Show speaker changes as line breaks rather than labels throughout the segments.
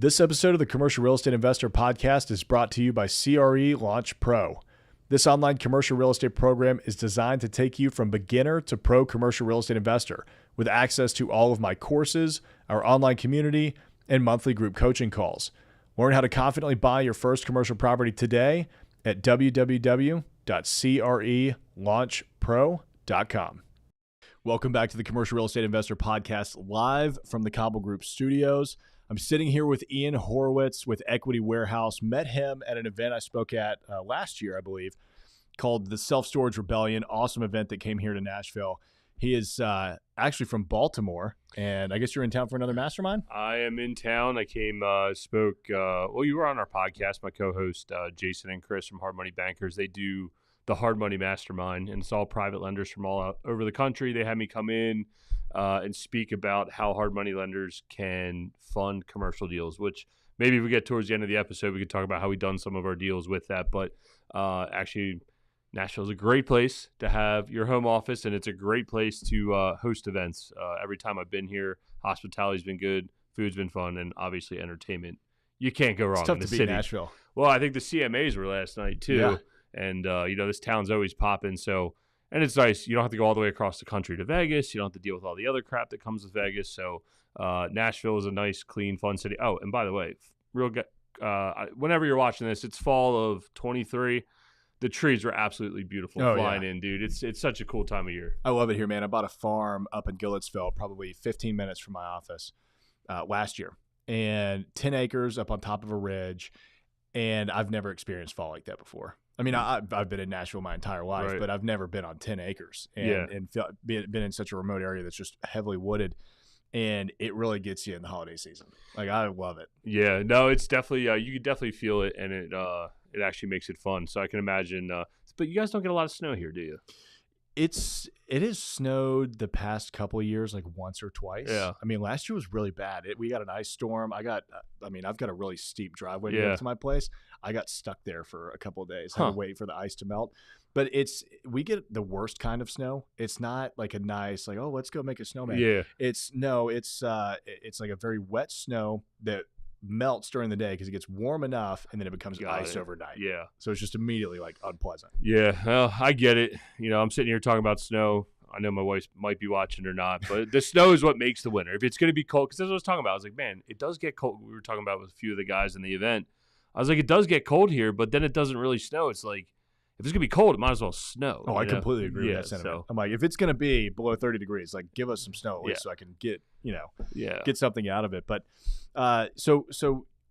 This episode of the Commercial Real Estate Investor Podcast is brought to you by CRE Launch Pro. This online commercial real estate program is designed to take you from beginner to pro commercial real estate investor with access to all of my courses, our online community, and monthly group coaching calls. Learn how to confidently buy your first commercial property today at www.crelaunchpro.com. Welcome back to the Commercial Real Estate Investor Podcast, live from the Cobble Group studios. I'm sitting here with Ian Horwitz with Equity Warehouse. Met him at an event I spoke at last year, I believe, called the Self-Storage Rebellion. Awesome event that came here to Nashville. He is actually from Baltimore, and I guess you're in town for another mastermind?
I am in town. I came, spoke, well, you were on our podcast, my co-host, Jason and Chris from Hard Money Bankers. They do the Hard Money Mastermind, and it's all private lenders from all over the country. They had me come in and speak about how hard money lenders can fund commercial deals, which maybe if we get towards the end of the episode, we could talk about how we've done some of our deals with that. But actually, Nashville is a great place to have your home office, and it's a great place to host events. Every time I've been here, hospitality's been good, food's been fun, and obviously entertainment. You can't go wrong
It's tough
in the
to beat
city.
Nashville.
Well, I think the CMAs were last night too.
Yeah.
And, this town's always popping. So, and it's nice. You don't have to go all the way across the country to Vegas. You don't have to deal with all the other crap that comes with Vegas. So, Nashville is a nice, clean, fun city. Oh, and by the way, whenever you're watching this, it's fall of 23. The trees were absolutely beautiful flying in, dude. It's such a cool time of year.
I love it here, man. I bought a farm up in Gilletsville, probably 15 minutes from my office last year, and 10 acres up on top of a ridge. And I've never experienced fall like that before. I mean, I've been in Nashville my entire life,
Right.
but I've never been on 10 acres and been in such a remote area that's just heavily wooded. And it really gets you in the holiday season. Like, I love it.
Yeah, no, it's definitely, you can definitely feel it, and it actually makes it fun. So I can imagine, but you guys don't get a lot of snow here, do you?
It has snowed the past couple of years, like once or twice.
Yeah.
I mean, last year was really bad. We got an ice storm. I've got a really steep driveway to
Yeah.
get to my place. I got stuck there for a couple of days. I had to wait for the ice to melt. But we get the worst kind of snow. It's not like a nice, like, oh, let's go make a snowman.
Yeah.
It's like a very wet snow that melts during the day because it gets warm enough and then it becomes ice overnight.
Yeah.
So it's just immediately like unpleasant.
Yeah, well, I get it. I'm sitting here talking about snow. I know my wife might be watching or not, but the snow is what makes the winter. If it's going to be cold, because that's what I was talking about. I was like, man, it does get cold. We were talking about with a few of the guys in the event. I was like, it does get cold here, but then it doesn't really snow. It's like, if it's going to be cold, it might as well snow.
Oh, I completely agree with that sentiment.
So,
I'm like, if it's going to be below 30 degrees, like, give us some snow at least so I can get something out of it. But so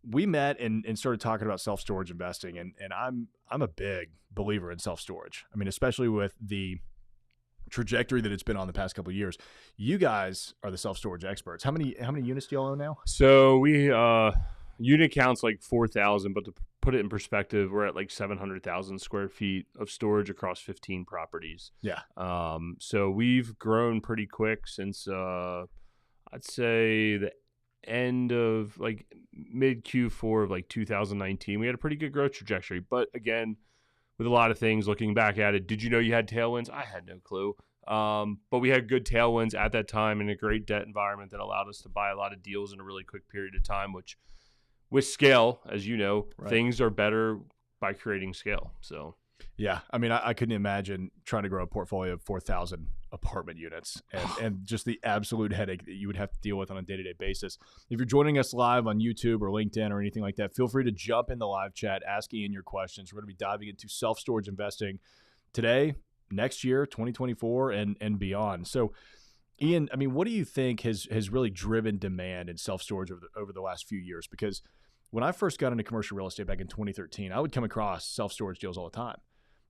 we met and started talking about self-storage investing, and I'm a big believer in self-storage. I mean, especially with the trajectory that it's been on the past couple of years. You guys are the self-storage experts. How many units do y'all own now?
So we unit count's like 4,000, but to put it in perspective, we're at like 700,000 square feet of storage across 15 properties.
Yeah.
So we've grown pretty quick since I'd say the end of like mid Q4 of like 2019. We had a pretty good growth trajectory, but again, with a lot of things looking back at it, did you know you had tailwinds? I had no clue. But we had good tailwinds at that time in a great debt environment that allowed us to buy a lot of deals in a really quick period of time, which with scale, as you know, things are better by creating scale. So
yeah, I mean, I couldn't imagine trying to grow a portfolio of 4,000 apartment units and just the absolute headache that you would have to deal with on a day-to-day basis. If you're joining us live on YouTube or LinkedIn or anything like that, feel free to jump in the live chat, ask Ian your questions. We're going to be diving into self-storage investing today, next year, 2024, and beyond. So, Ian, I mean, what do you think has really driven demand in self-storage over the last few years? Because when I first got into commercial real estate back in 2013, I would come across self-storage deals all the time.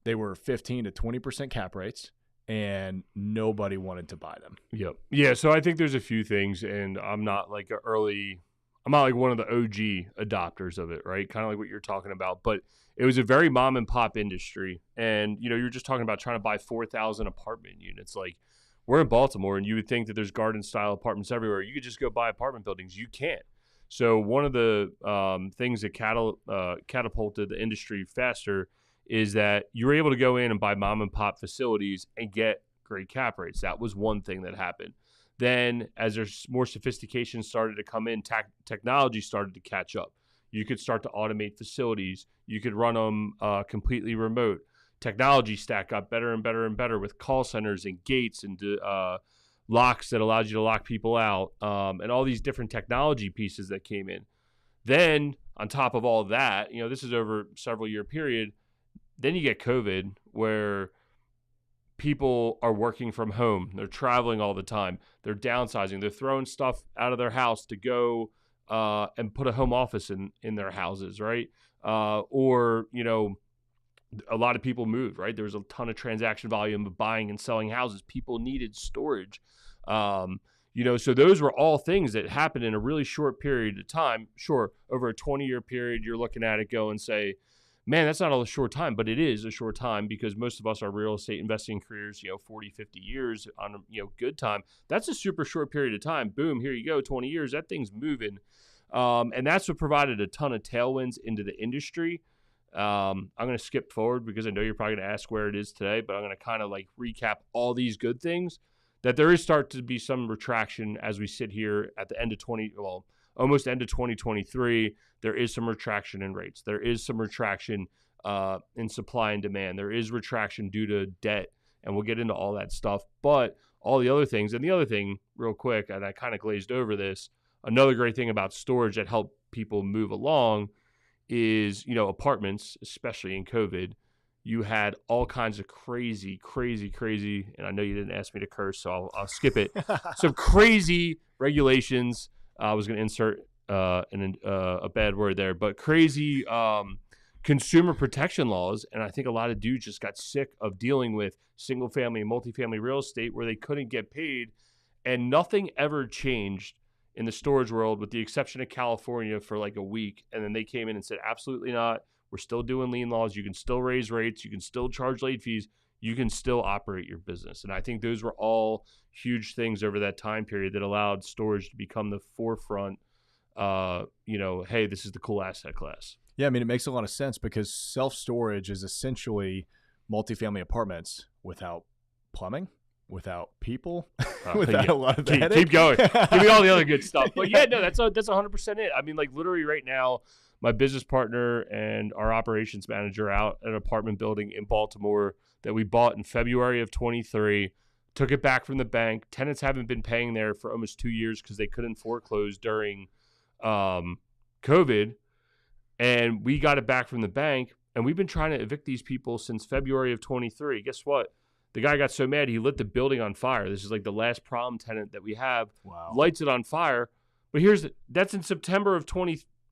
They were 15 to 20% cap rates, and nobody wanted to buy them.
Yep. Yeah, so I think there's a few things, and I'm not like one of the OG adopters of it, right? Kind of like what you're talking about, but it was a very mom and pop industry. And, you're just talking about trying to buy 4,000 apartment units. Like, we're in Baltimore, and you would think that there's garden style apartments everywhere. You could just go buy apartment buildings. You can't. So one of the things that catapulted the industry faster is that you were able to go in and buy mom and pop facilities and get great cap rates. That was one thing that happened. Then as there's more sophistication started to come in, technology started to catch up. You could start to automate facilities. You could run them completely remote. Technology stack got better and better and better with call centers and gates and locks that allowed you to lock people out, and all these different technology pieces that came in. Then on top of all that, this is over several year period. Then you get COVID, where people are working from home. They're traveling all the time. They're downsizing. They're throwing stuff out of their house to go and put a home office in their houses, right? Or a lot of people moved, right? There was a ton of transaction volume of buying and selling houses. People needed storage. So those were all things that happened in a really short period of time. Sure, over a 20-year period, you're looking at it go and say, man, that's not a short time, but it is a short time because most of us are real estate investing careers, 40, 50 years on a good time. That's a super short period of time. Boom, here you go, 20 years, that thing's moving. And that's what provided a ton of tailwinds into the industry. I'm going to skip forward because I know you're probably going to ask where it is today, but I'm going to kind of like recap all these good things that there is start to be some retraction as we sit here at the end of almost end of 2023. There is some retraction in rates. There is some retraction in supply and demand. There is retraction due to debt, and we'll get into all that stuff. But all the other things, and the other thing real quick, and I kind of glazed over this, another great thing about storage that helped people move along is, apartments, especially in COVID, you had all kinds of crazy, and I know you didn't ask me to curse, so I'll skip it. Some crazy regulations. I was going to insert a bad word there, but crazy consumer protection laws. And I think a lot of dudes just got sick of dealing with single family and multifamily real estate where they couldn't get paid, and nothing ever changed in the storage world with the exception of California for like a week. And then they came in and said, absolutely not. We're still doing lien laws. You can still raise rates. You can still charge late fees. You can still operate your business. And I think those were all huge things over that time period that allowed storage to become the forefront. Hey, this is the cool asset class.
Yeah, I mean, it makes a lot of sense because self-storage is essentially multifamily apartments without plumbing, without people, without a lot of the headache.
Keep going. Give me all the other good stuff. But yeah, no, that's 100% it. I mean, like literally right now, my business partner and our operations manager out at an apartment building in Baltimore that we bought in February of 23, took it back from the bank. Tenants haven't been paying there for almost 2 years because they couldn't foreclose during COVID. And we got it back from the bank, and we've been trying to evict these people since February of 23. Guess what? The guy got so mad, he lit the building on fire. This is like the last problem tenant that we have.
Wow.
Lights it on fire. But that's in September of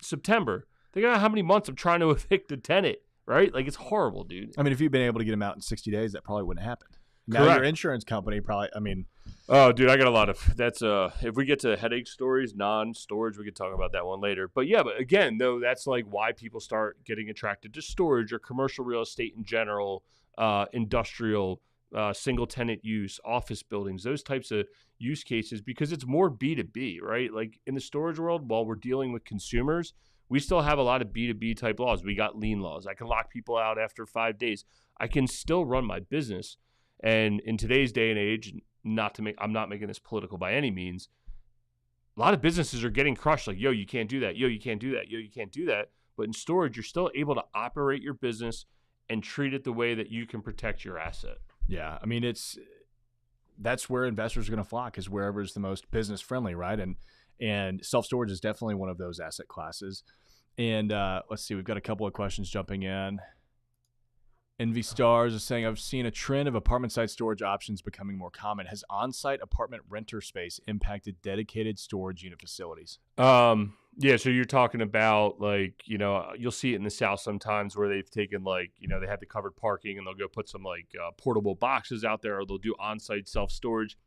September. Think about how many months I'm trying to evict a tenant, right? Like, it's horrible, dude.
I mean, if you'd been able to get him out in 60 days, that probably wouldn't happen. Now
Correct.
Your insurance company probably,
Oh, dude, I got a lot of, that's, if we get to headache stories, non-storage, we could talk about that one later. But yeah, but again, though, that's like why people start getting attracted to storage or commercial real estate in general, industrial, single tenant use, office buildings, those types of use cases, because it's more B2B, right? Like in the storage world, while we're dealing with consumers, we still have a lot of B2B type laws. We got lien laws. I can lock people out after 5 days. I can still run my business. And in today's day and age, I'm not making this political by any means. A lot of businesses are getting crushed. Like, yo, you can't do that. Yo, you can't do that. Yo, you can't do that. But in storage, you're still able to operate your business and treat it the way that you can protect your asset.
Yeah, I mean, that's where investors are going to flock, is wherever is the most business friendly, right? And self-storage is definitely one of those asset classes. And let's see, we've got a couple of questions jumping in. Envy Stars is saying, I've seen a trend of apartment site storage options becoming more common. Has on-site apartment renter space impacted dedicated storage unit facilities?
Yeah, so you're talking about like, you'll see it in the South sometimes where they've taken like, they have the covered parking and they'll go put some like portable boxes out there, or they'll do on-site self-storage.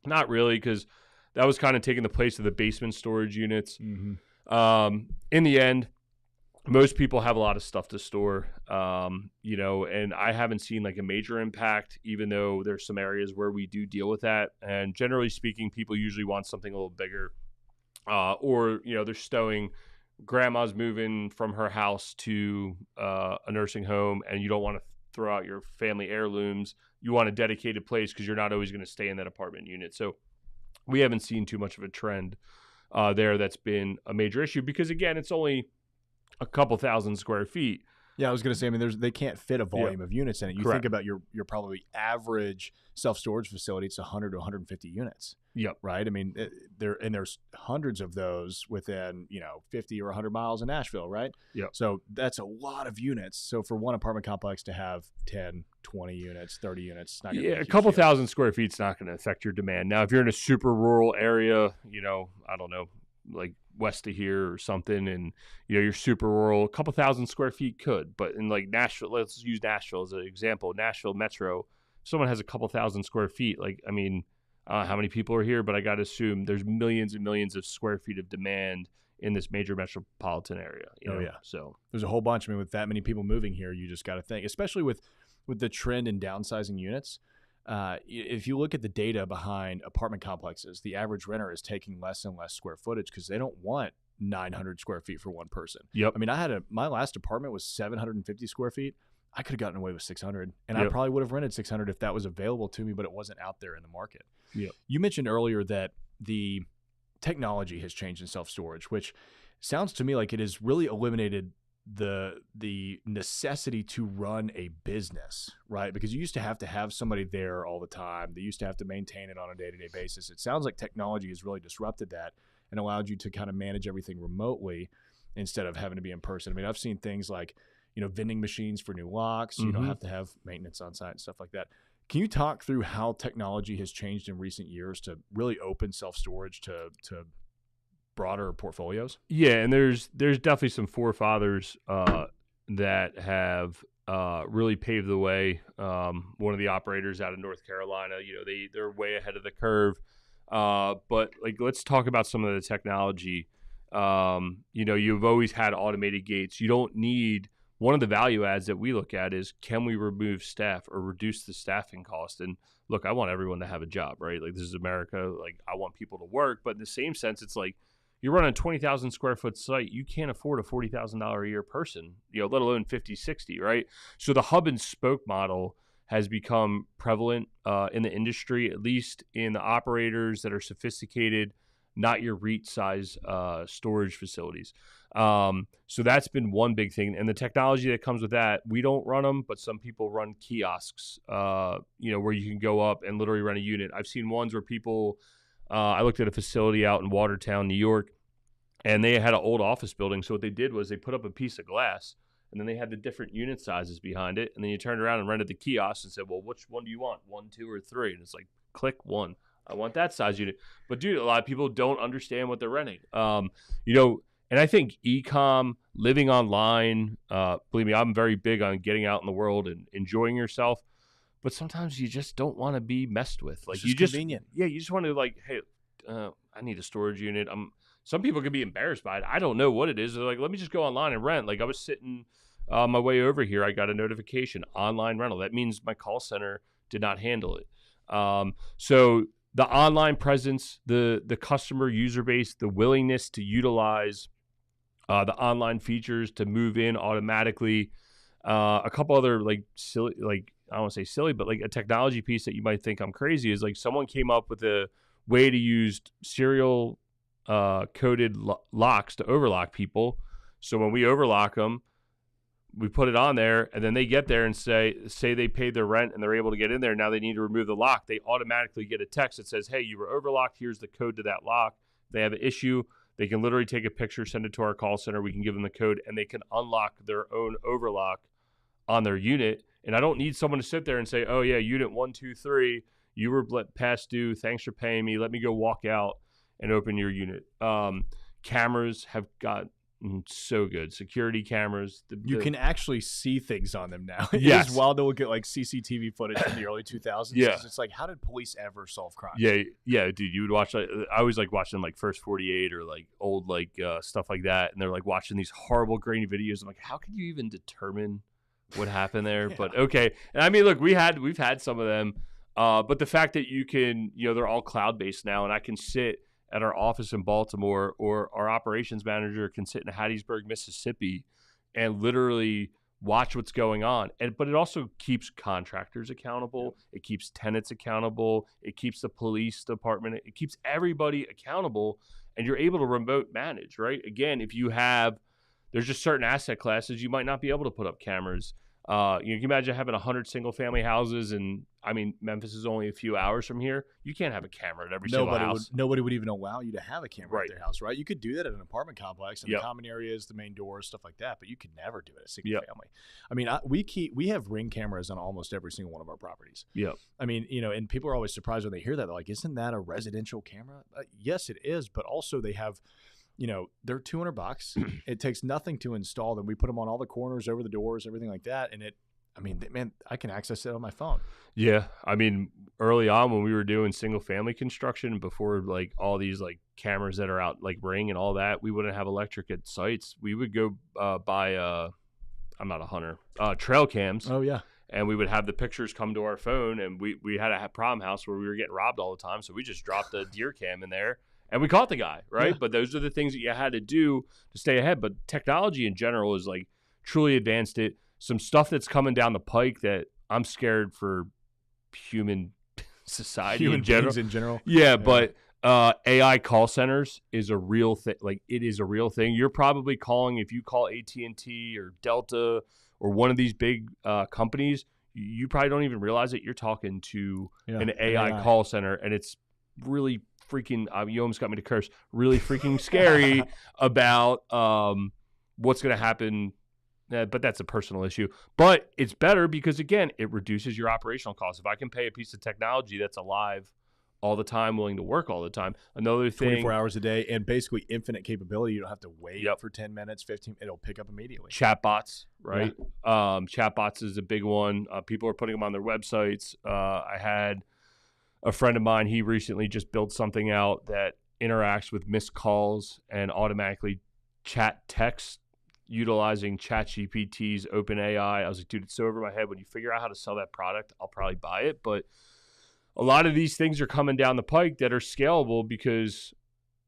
Not really, because that was kind of taking the place of the basement storage units. Mm-hmm. In the end, most people have a lot of stuff to store, and I haven't seen like a major impact, even though there's some areas where we do deal with that. And generally speaking, people usually want something a little bigger, or, they're stowing. Grandma's moving from her house to a nursing home, and you don't want to throw out your family heirlooms. You want a dedicated place because you're not always going to stay in that apartment unit. So we haven't seen too much of a trend there that's been a major issue because, again, it's only a couple thousand square feet.
Yeah, I was going to say, I mean, they can't fit a volume of units in it. You
Correct.
think about your probably average self-storage facility, it's 100 to 150 units.
Yep.
Right? I mean, there's hundreds of those within, 50 or 100 miles of Nashville, right?
Yep.
So that's a lot of units. So for one apartment complex to have 10, 20 units, 30 units, it's not going to be
a couple thousand square feet is not going to affect your demand. Now, if you're in a super rural area, I don't know, like west of here or something, and you're super rural, a couple thousand square feet could. But in like Nashville, let's use Nashville as an example. Nashville Metro, if someone has a couple thousand square feet, like, I mean, how many people are here, but I got to assume there's millions and millions of square feet of demand in this major metropolitan area.
Yeah.
So
there's a whole bunch. I mean, with that many people moving here, you just got to think, especially with the trend in downsizing units. If you look at the data behind apartment complexes, the average renter is taking less and less square footage because they don't want 900 square feet for one person.
Yep.
I mean, my last apartment was 750 square feet. I could have gotten away with 600, and
Yep.
I probably would have rented 600 if that was available to me, but it wasn't out there in the market.
Yep.
You mentioned earlier that the technology has changed in self-storage, which sounds to me like it has really eliminated the necessity to run a business, right? Because you used to have somebody there all the time. They used to have to maintain it on a day-to-day basis. It sounds like technology has really disrupted that and allowed you to kind of manage everything remotely instead of having to be in person. I mean, I've seen things like, vending machines for new locks. You don't have to have maintenance on site and stuff like that. Can you talk through how technology has changed in recent years to really open self-storage to broader portfolios?
Yeah, and there's definitely some forefathers that have really paved the way. One of the operators out of North Carolina, they're way ahead of the curve. But like, let's talk about some of the technology. You've always had automated gates. You don't need. One of the value adds that we look at is, can we remove staff or reduce the staffing cost? And look, I want everyone to have a job, right? Like, this is America. Like, I want people to work. But in the same sense, it's like, you're running a 20,000 square foot site. You can't afford a $40,000 a year person, let alone 50, 60, right? So the hub and spoke model has become prevalent in the industry, at least in the operators that are sophisticated, not your REIT size storage facilities. So that's been one big thing. And the technology that comes with that, we don't run them, but some people run kiosks, where you can go up and literally rent a unit. I've seen ones where people, I looked at a facility out in Watertown, New York, and they had an old office building. So what they did was they put up a piece of glass, and then they had the different unit sizes behind it. And then you turned around and rented the kiosk and said, well, which one do you want? 1, 2, or 3? And it's like, click 1. I want that size unit. But dude, a lot of people don't understand what they're renting. And I think e-com, living online, believe me, I'm very big on getting out in the world and enjoying yourself. But sometimes you just don't want to be messed with. Like,
you just convenient.
Yeah, you just want to, like, hey, I need a storage unit. Some people can be embarrassed by it. I don't know what it is. They're like, let me just go online and rent. Like, I was sitting my way over here. I got a notification, online rental. That means my call center did not handle it. So the online presence, the customer user base, the willingness to utilize the online features to move in automatically. A couple other silly, I don't want to say silly, but like a technology piece that you might think I'm crazy is like someone came up with a way to use serial coded locks to overlock people. So when we overlock them, we put it on there, and then they get there and say they paid their rent and they're able to get in there. Now they need to remove the lock. They automatically get a text that says, hey, you were overlocked. Here's the code to that lock. If they have an issue, they can literally take a picture, send it to our call center. We can give them the code, and they can unlock their own overlock on their unit. And I don't need someone to sit there and say, oh, yeah, unit 1, 2, 3, you were past due. Thanks for paying me. Let me go walk out and open your unit. Cameras have got so good. Security cameras.
You can actually see things on them now.
Yes.
It's wild to look at like CCTV footage from the early 2000s.
Yeah.
It's like, how did police ever solve crime?
Yeah, dude. You would watch. I always like watching like First 48 or like old stuff like that, and they're like watching these horrible grainy videos. I'm like, how could you even determine what happened there? Yeah. But okay. And I mean, look, we've had some of them, but the fact that you can, they're all cloud based now, and I can sit at our office in Baltimore, or our operations manager can sit in Hattiesburg, Mississippi, and literally watch what's going on. But it also keeps contractors accountable. It keeps tenants accountable. It keeps the police department. It keeps everybody accountable, and you're able to remote manage, right? Again, if you have, there's just certain asset classes you might not be able to put up cameras. You can imagine having 100 single family houses, and I mean, Memphis is only a few hours from here. You can't have a camera at every single house.
Nobody would even allow you to have a camera
Right.
at their house, right? You could do that at an apartment complex in
Yep.
the common areas, the main doors, stuff like that, but you could never do it at a single
Yep.
family. I mean, we have Ring cameras on almost every single one of our properties.
Yep.
I mean, you know, and people are always surprised when they hear that. They're like, "Isn't that a residential camera?" Yes, it is, but also they have, you know, they're $200. It takes nothing to install them. We put them on all the corners, over the doors, everything like that, and I mean, man, I can access it on my phone.
Yeah. I mean, early on when we were doing single family construction, before like all these like cameras that are out like Ring and all that, we wouldn't have electric at sites. We would go buy I'm not a hunter, trail cams.
Oh yeah.
And we would have the pictures come to our phone, and we had a problem house where we were getting robbed all the time. So we just dropped a deer cam in there and we caught the guy, right?
Yeah.
But those are the things that you had to do to stay ahead. But technology in general is like truly advanced it. Some stuff that's coming down the pike that I'm scared for human society
Human
in general.
beings in general.
Yeah, but AI call centers is a real thing. Like, it is a real thing. You're probably calling, if you call AT&T or Delta or one of these big companies, you probably don't even realize it. You're talking to an AI call center, and it's really freaking, you almost got me to curse, really freaking scary about what's going to happen. But that's a personal issue. But it's better because, again, it reduces your operational costs. If I can pay a piece of technology that's alive all the time, willing to work all the time. Another thing,
24 hours a day and basically infinite capability. You don't have to wait for 10 minutes, 15. It'll pick up immediately.
Chatbots, right? Yeah. Chatbots is a big one. People are putting them on their websites. I had a friend of mine, he recently just built something out that interacts with missed calls and automatically chat text utilizing ChatGPT's OpenAI. I was like, dude, it's so over my head. When you figure out how to sell that product, I'll probably buy it. But a lot of these things are coming down the pike that are scalable, because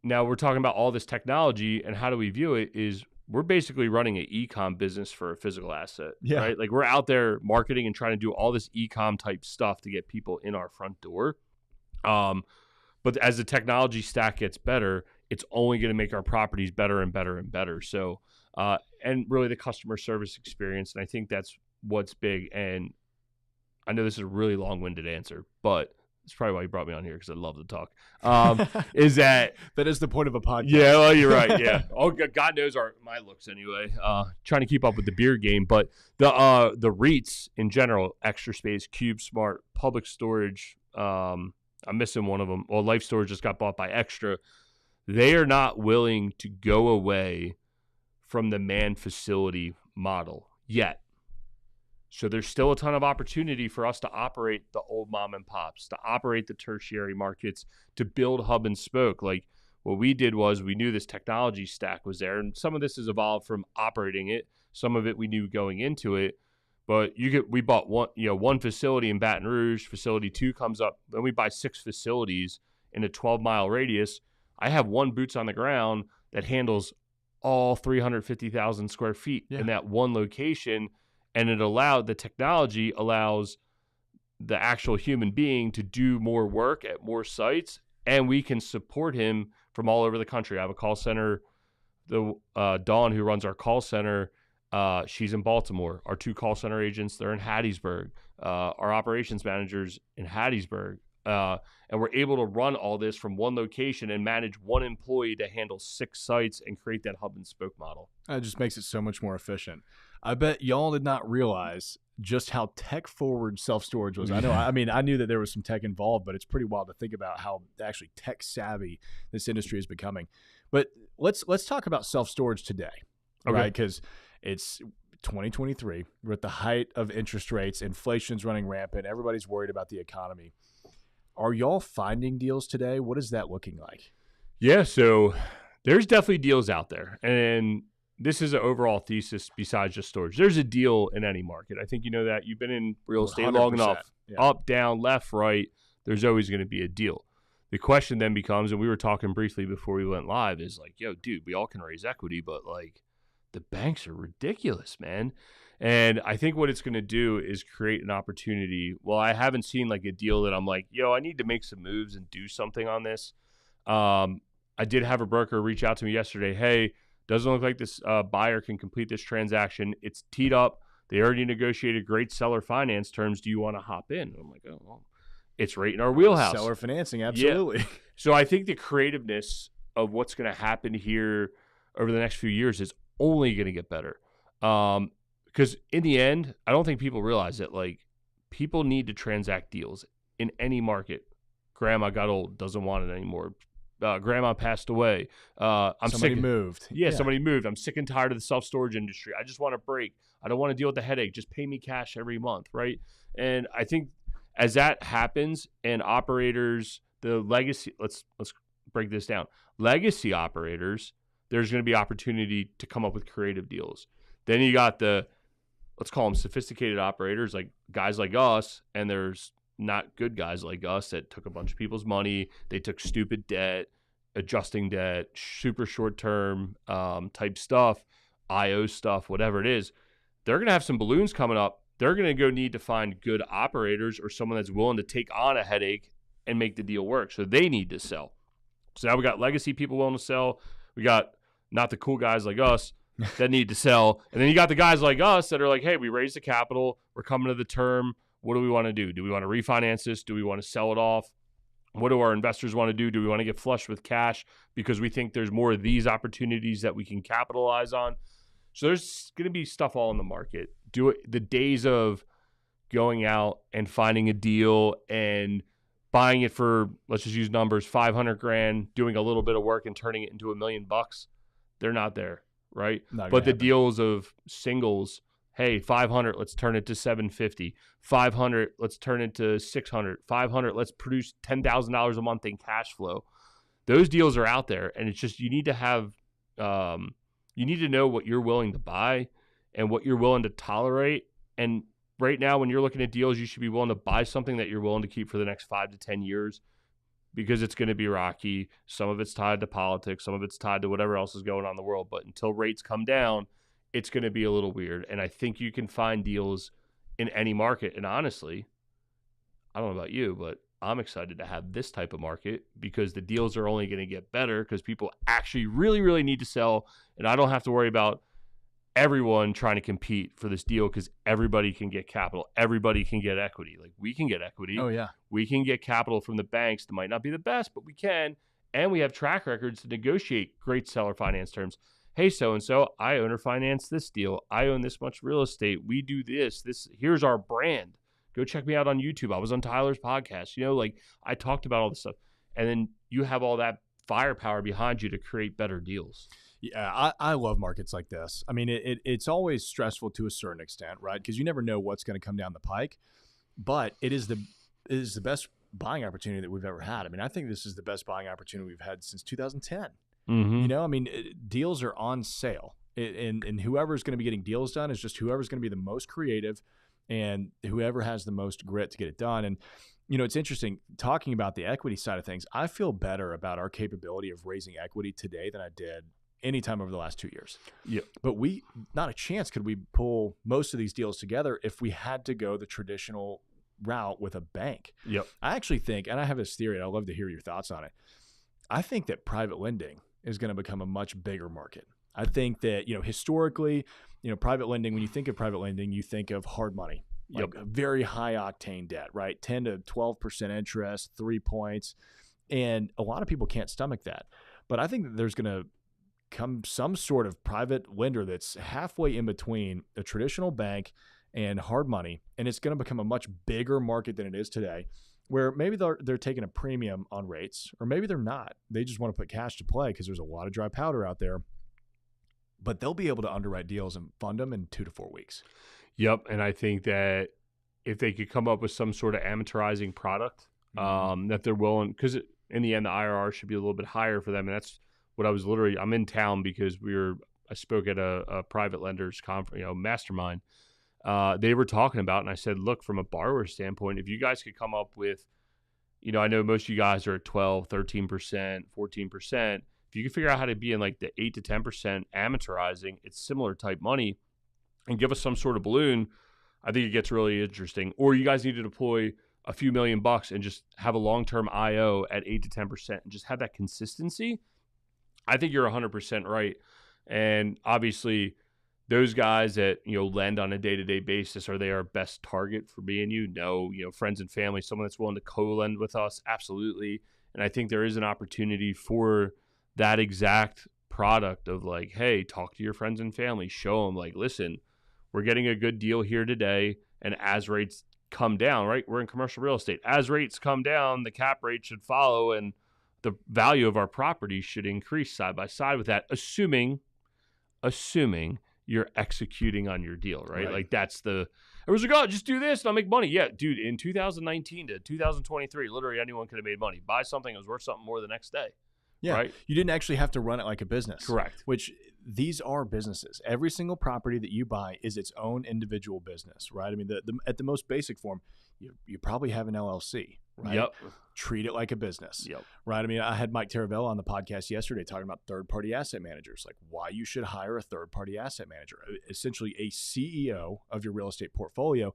now we're talking about all this technology, and how do we view it is we're basically running an e-com business for a physical asset, right? Like, we're out there marketing and trying to do all this e-com type stuff to get people in our front door. But as the technology stack gets better, it's only going to make our properties better and better and better. So, and really the customer service experience. And I think that's what's big. And I know this is a really long-winded answer, but it's probably why you brought me on here, because I love to talk. Is that
is the point of a podcast?
Yeah, well, you're right. Yeah. Oh, God knows my looks anyway. Trying to keep up with the beer game, but the REITs in general, Extra Space, Cube Smart, Public Storage. I'm missing one of them. Well, Life Storage just got bought by Extra. They are not willing to go away from the manned facility model yet. So there's still a ton of opportunity for us to operate the old mom and pops, to operate the tertiary markets, to build hub and spoke. Like, what we did was we knew this technology stack was there, and some of this has evolved from operating it. Some of it we knew going into it. But we bought one facility in Baton Rouge. Facility 2 comes up. Then we buy 6 facilities in a 12-mile radius. I have one boots on the ground that handles all 350,000 square feet in that one location. And the technology allows the actual human being to do more work at more sites, and we can support him from all over the country. I have a call center, Dawn, who runs our call center. She's in Baltimore. Our 2 call center agents, they're in Hattiesburg. Our operations managers in Hattiesburg. And we're able to run all this from one location and manage one employee to handle 6 sites and create that hub and spoke model.
It just makes it so much more efficient. I bet y'all did not realize just how tech forward self-storage was. I knew that there was some tech involved, but it's pretty wild to think about how actually tech savvy this industry is becoming. But let's talk about self-storage today, right? Because it's 2023. We're at the height of interest rates. Inflation's running rampant. Everybody's worried about the economy. Are y'all finding deals today? What is that looking like?
Yeah, so there's definitely deals out there. And this is an overall thesis besides just storage. There's a deal in any market. I think you know that. You've been in real estate long enough. Yeah. Up, down, left, right, there's always going to be a deal. The question then becomes, and we were talking briefly before we went live, is like, yo, dude, we all can raise equity, but like the banks are ridiculous, man. And I think what it's going to do is create an opportunity. Well, I haven't seen like a deal that I'm like, yo, I need to make some moves and do something on this. I did have a broker reach out to me yesterday. Hey, doesn't look like this buyer can complete this transaction. It's teed up. They already negotiated great seller finance terms. Do you want to hop in? And I'm like, oh, well, it's right in our wheelhouse.
Seller financing, absolutely.
Yeah. So I think the creativeness of what's going to happen here over the next few years is only going to get better. Because in the end, I don't think people realize that, like, people need to transact deals in any market. Grandma got old, doesn't want it anymore. Grandma passed away.
Somebody moved.
Yeah, somebody moved. I'm sick and tired of the self-storage industry. I just want a break. I don't want to deal with the headache. Just pay me cash every month, right? And I think as that happens and operators, the legacy, let's break this down. Legacy operators, there's going to be opportunity to come up with creative deals. Then you got the, let's call them sophisticated operators, like guys like us, and there's not good guys like us that took a bunch of people's money. They took stupid debt, adjusting debt, super short-term type stuff, IO stuff, whatever it is. They're going to have some balloons coming up. They're going to go need to find good operators or someone that's willing to take on a headache and make the deal work. So they need to sell. So now we got legacy people willing to sell. We got not the cool guys like us that need to sell. And then you got the guys like us that are like, hey, we raised the capital. We're coming to the term. What do we want to do? Do we want to refinance this? Do we want to sell it off? What do our investors want to do? Do we want to get flush with cash because we think there's more of these opportunities that we can capitalize on? So there's going to be stuff all in the market. The days of going out and finding a deal and buying it for, let's just use numbers, $500,000, doing a little bit of work and turning it into $1 million, they're not there, right? But the deals of singles, hey, 500, let's turn it to 750. 500, let's turn it to 600. 500, let's produce $10,000 a month in cash flow. Those deals are out there, and it's just you need to have, you need to know what you're willing to buy and what you're willing to tolerate. And right now, when you're looking at deals, you should be willing to buy something that you're willing to keep for the next 5 to 10 years because it's going to be rocky. Some of it's tied to politics. Some of it's tied to whatever else is going on in the world. But until rates come down, it's going to be a little weird. And I think you can find deals in any market. And honestly, I don't know about you, but I'm excited to have this type of market because the deals are only going to get better because people actually really, really need to sell. And I don't have to worry about everyone trying to compete for this deal because everybody can get capital. Everybody can get equity. Like we can get equity.
Oh, yeah.
We can get capital from the banks that might not be the best, but we can. And we have track records to negotiate great seller finance terms. Hey, so-and-so, I owner finance this deal. I own this much real estate. We do this. Here's our brand. Go check me out on YouTube. I was on Tyler's podcast. You know, like I talked about all this stuff. And then you have all that firepower behind you to create better deals.
Yeah, I love markets like this. I mean, it's always stressful to a certain extent, right? Because you never know what's going to come down the pike. But it is the best buying opportunity that we've ever had. I mean, I think this is the best buying opportunity we've had since 2010.
Mm-hmm.
You know, I mean, deals are on sale. And whoever's going to be getting deals done is just whoever's going to be the most creative and whoever has the most grit to get it done. And, you know, it's interesting talking about the equity side of things. I feel better about our capability of raising equity today than I did anytime over the last 2 years.
Yeah.
But not a chance could we pull most of these deals together if we had to go the traditional route with a bank.
Yep. I
actually think, and I have this theory, and I'd love to hear your thoughts on it. I think that private lending is going to become a much bigger market. I think that, you know, historically, you know, private lending, when you think of private lending, you think of hard money, like a very high octane debt, right? 10 to 12% interest, 3 points. And a lot of people can't stomach that. But I think that there's going to come some sort of private lender that's halfway in between a traditional bank and hard money. And it's going to become a much bigger market than it is today, where maybe they're taking a premium on rates, or maybe they're not. They just want to put cash to play because there's a lot of dry powder out there. But they'll be able to underwrite deals and fund them in 2 to 4 weeks.
Yep. And I think that if they could come up with some sort of amortizing product that they're willing, because in the end, the IRR should be a little bit higher for them. And that's what I'm in town because I spoke at a private lenders conference, you know, mastermind. They were talking about, and I said, look, from a borrower standpoint, if you guys could come up with, you know, I know most of you guys are at 12, 13%, 14%. if you can figure out how to be in like the 8 to 10% amortizing, it's similar type money, and give us some sort of balloon, I think it gets really interesting. Or you guys need to deploy a few $1,000,000 and just have a long-term IO at 8 to 10% and just have that consistency. I think you're 100% right. And obviously those guys that, lend on a day-to-day basis, are they our best target for me and you? No, friends and family, someone that's willing to co-lend with us, absolutely. And I think there is an opportunity for that exact product of like, hey, talk to your friends and family, show them like, listen, we're getting a good deal here today. And as rates come down, right? We're in commercial real estate. As rates come down, the cap rate should follow and the value of our property should increase side by side with that, assuming you're executing on your deal, right? Like that's it was like, oh, just do this and I'll make money. Yeah, dude, in 2019 to 2023, literally anyone could have made money. Buy something that was worth something more the next day.
Yeah,
right?
You didn't actually have to run it like a business.
Correct.
Which these are businesses. Every single property that you buy is its own individual business, right? I mean, at the most basic form, you probably have an LLC, right?
Yep.
Treat it like a business,
yep.
Right? I mean, I had Mike Taravella on the podcast yesterday talking about third-party asset managers, like why you should hire a third-party asset manager, essentially a CEO of your real estate portfolio.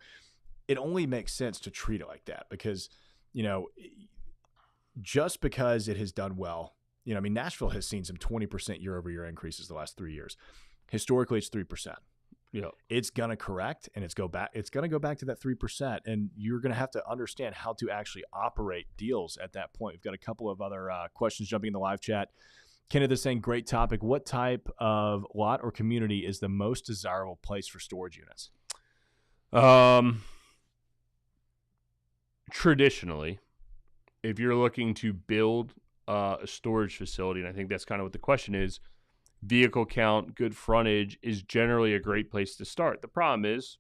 It only makes sense to treat it like that because, just because it has done well. Nashville has seen some 20% year-over-year increases the last 3 years. Historically, it's 3%.
Yeah,
it's gonna correct, and it's gonna go back to that 3%, and you're gonna have to understand how to actually operate deals at that point. We've got a couple of other questions jumping in the live chat. Kenneth is saying, great topic. What type of lot or community is the most desirable place for storage units?
Traditionally, if you're looking to build a storage facility, and I think that's kind of what the question is, vehicle count, good frontage is generally a great place to start. The problem is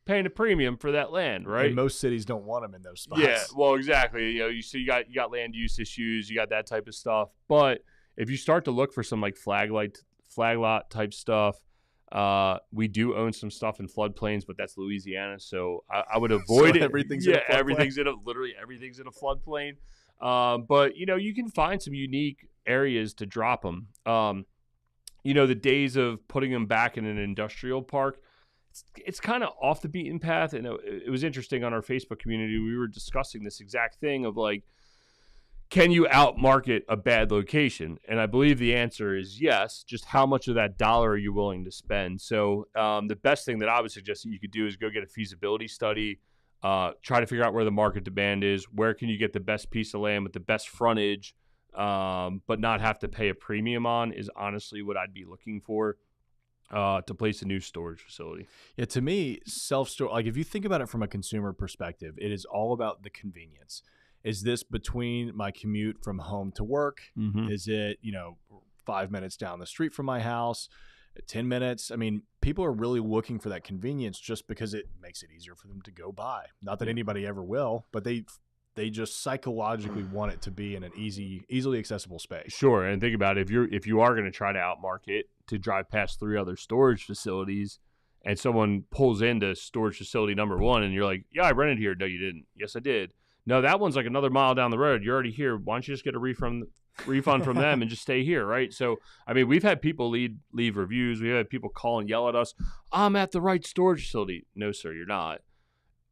paying a premium for that land, right?
And most cities don't want them in those spots.
Yeah, well, exactly. You got land use issues, you got that type of stuff. But if you start to look for some like flag lot type stuff, we do own some stuff in floodplains, but that's Louisiana, so I would avoid it.
Everything's in a floodplain.
Literally everything's in a floodplain. But you can find some unique areas to drop them. The days of putting them back in an industrial park, it's kind of off the beaten path. And it was interesting on our Facebook community. We were discussing this exact thing of like, can you outmarket a bad location? And I believe the answer is yes. Just how much of that dollar are you willing to spend? So the best thing that I would suggest that you could do is go get a feasibility study. Try to figure out where the market demand is. Where can you get the best piece of land with the best frontage, but not have to pay a premium on is honestly what I'd be looking for to place a new storage facility.
Yeah, to me, self-storage, like if you think about it from a consumer perspective, it is all about the convenience. Is this between my commute from home to work?
Mm-hmm.
Is it, 5 minutes down the street from my house? 10 minutes. I mean, people are really looking for that convenience just because it makes it easier for them to go by. Not that anybody ever will, but they just psychologically want it to be in an easily accessible space.
Sure, and think about it. If you are going to try to outmarket to drive past 3 other storage facilities, and someone pulls into storage facility number 1, and you're like, "Yeah, I rented here." No, you didn't. Yes, I did. No, that one's like another mile down the road. You're already here. Why don't you just get a refund from them and just stay here, right? So, I mean, we've had people leave reviews. We've had people call and yell at us, "I'm at the right storage facility." No, sir, you're not.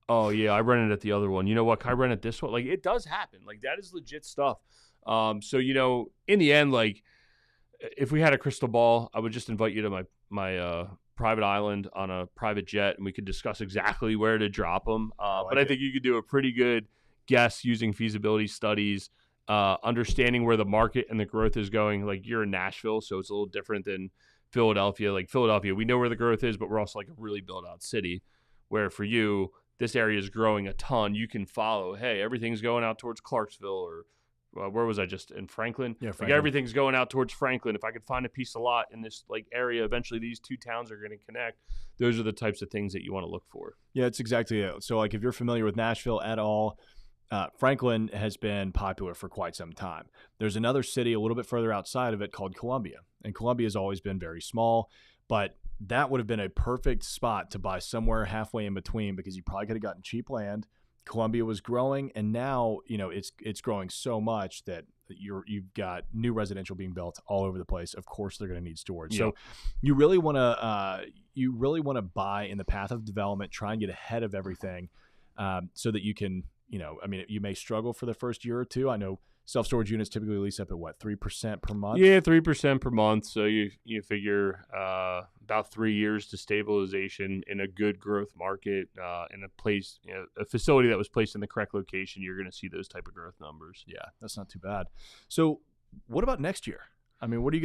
Oh, yeah, I rented at the other one. You know what? Can I rent at this one? Like, it does happen. Like, that is legit stuff. So, in the end, like, if we had a crystal ball, I would just invite you to my private island on a private jet, and we could discuss exactly where to drop them. But I think you could do a pretty good guess using feasibility studies, understanding where the market and the growth is going. Like, you're in Nashville, so it's a little different than Philadelphia. Like, Philadelphia, we know where the growth is, but we're also like a really built out city, where for you, this area is growing a ton. You can follow, hey, everything's going out towards Clarksville, or where was I just in Franklin?
Yeah, Franklin.
Like, everything's going out towards Franklin. If I could find a piece of lot in this like area, eventually these 2 towns are going to connect. Those are the types of things that you want to look for.
Yeah, it's exactly it. So like if you're familiar with Nashville at all, Franklin has been popular for quite some time. There's another city a little bit further outside of it called Columbia, and Columbia has always been very small, but that would have been a perfect spot to buy somewhere halfway in between, because you probably could have gotten cheap land. Columbia was growing, and now it's growing so much that you've got new residential being built all over the place. Of course, they're going to need storage.
Yep.
So you really want to buy in the path of development, try and get ahead of everything, so that you can, you may struggle for the first year or two. I know self-storage units typically lease up at what, 3% per month?
Yeah, 3% per month. So you figure about 3 years to stabilization in a good growth market, in a place, a facility that was placed in the correct location. You're going to see those type of growth numbers.
Yeah, that's not too bad. So, what about next year? I mean, what are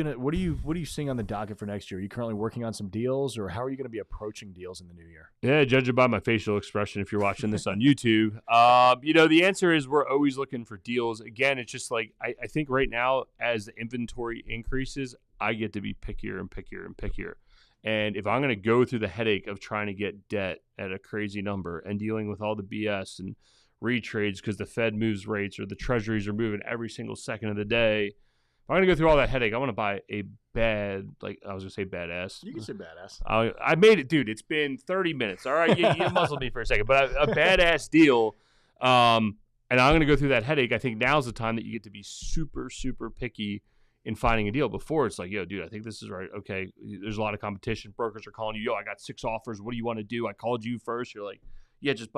you seeing on the docket for next year? Are you currently working on some deals, or how are you going to be approaching deals in the new year?
Yeah, judging by my facial expression, if you're watching this on YouTube, the answer is we're always looking for deals. Again, it's just like I think right now, as the inventory increases, I get to be pickier and pickier and pickier. And if I'm going to go through the headache of trying to get debt at a crazy number and dealing with all the BS and retrades because the Fed moves rates or the treasuries are moving every single second of the day, I'm going to go through all that headache. I want to buy a badass. You
can say badass.
I made it, dude. It's been 30 minutes. All right, you muzzled me for a second. But a badass deal, and I'm going to go through that headache. I think now's the time that you get to be super, super picky in finding a deal. Before, it's like, yo, dude, I think this is right. Okay, there's a lot of competition. Brokers are calling you. Yo, I got 6 offers. What do you want to do? I called you first. You're like, yeah, just,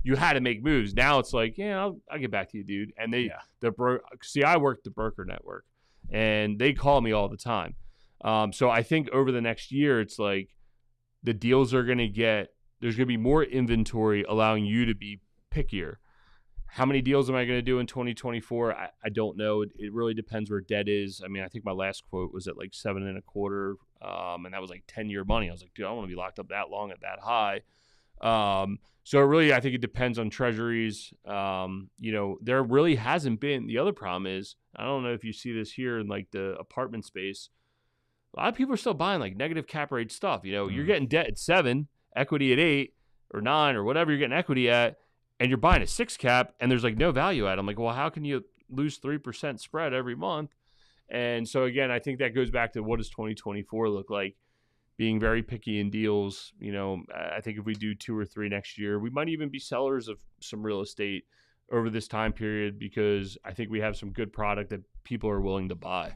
you had to make moves. Now it's like, yeah, I'll get back to you, dude. And I work the broker network, and they call me all the time. So I think over the next year, it's like the deals are going to there's going to be more inventory, allowing you to be pickier. How many deals am I going to do in 2024? I don't know. It really depends where debt is. I mean, I think my last quote was at like 7.25, and that was like 10-year money. I was like, dude, I don't want to be locked up that long at that high. So really, I think it depends on treasuries. There really hasn't been. The other problem is, I don't know if you see this here in like the apartment space. A lot of people are still buying like negative cap rate stuff. You're getting debt at 7, equity at 8 or 9 or whatever you're getting equity at, and you're buying a 6 cap, and there's like no value at it. I'm like, well, how can you lose 3% spread every month? And so again, I think that goes back to what does 2024 look like? Being very picky in deals. I think if we do 2 or 3 next year, we might even be sellers of some real estate over this time period, because I think we have some good product that people are willing to buy.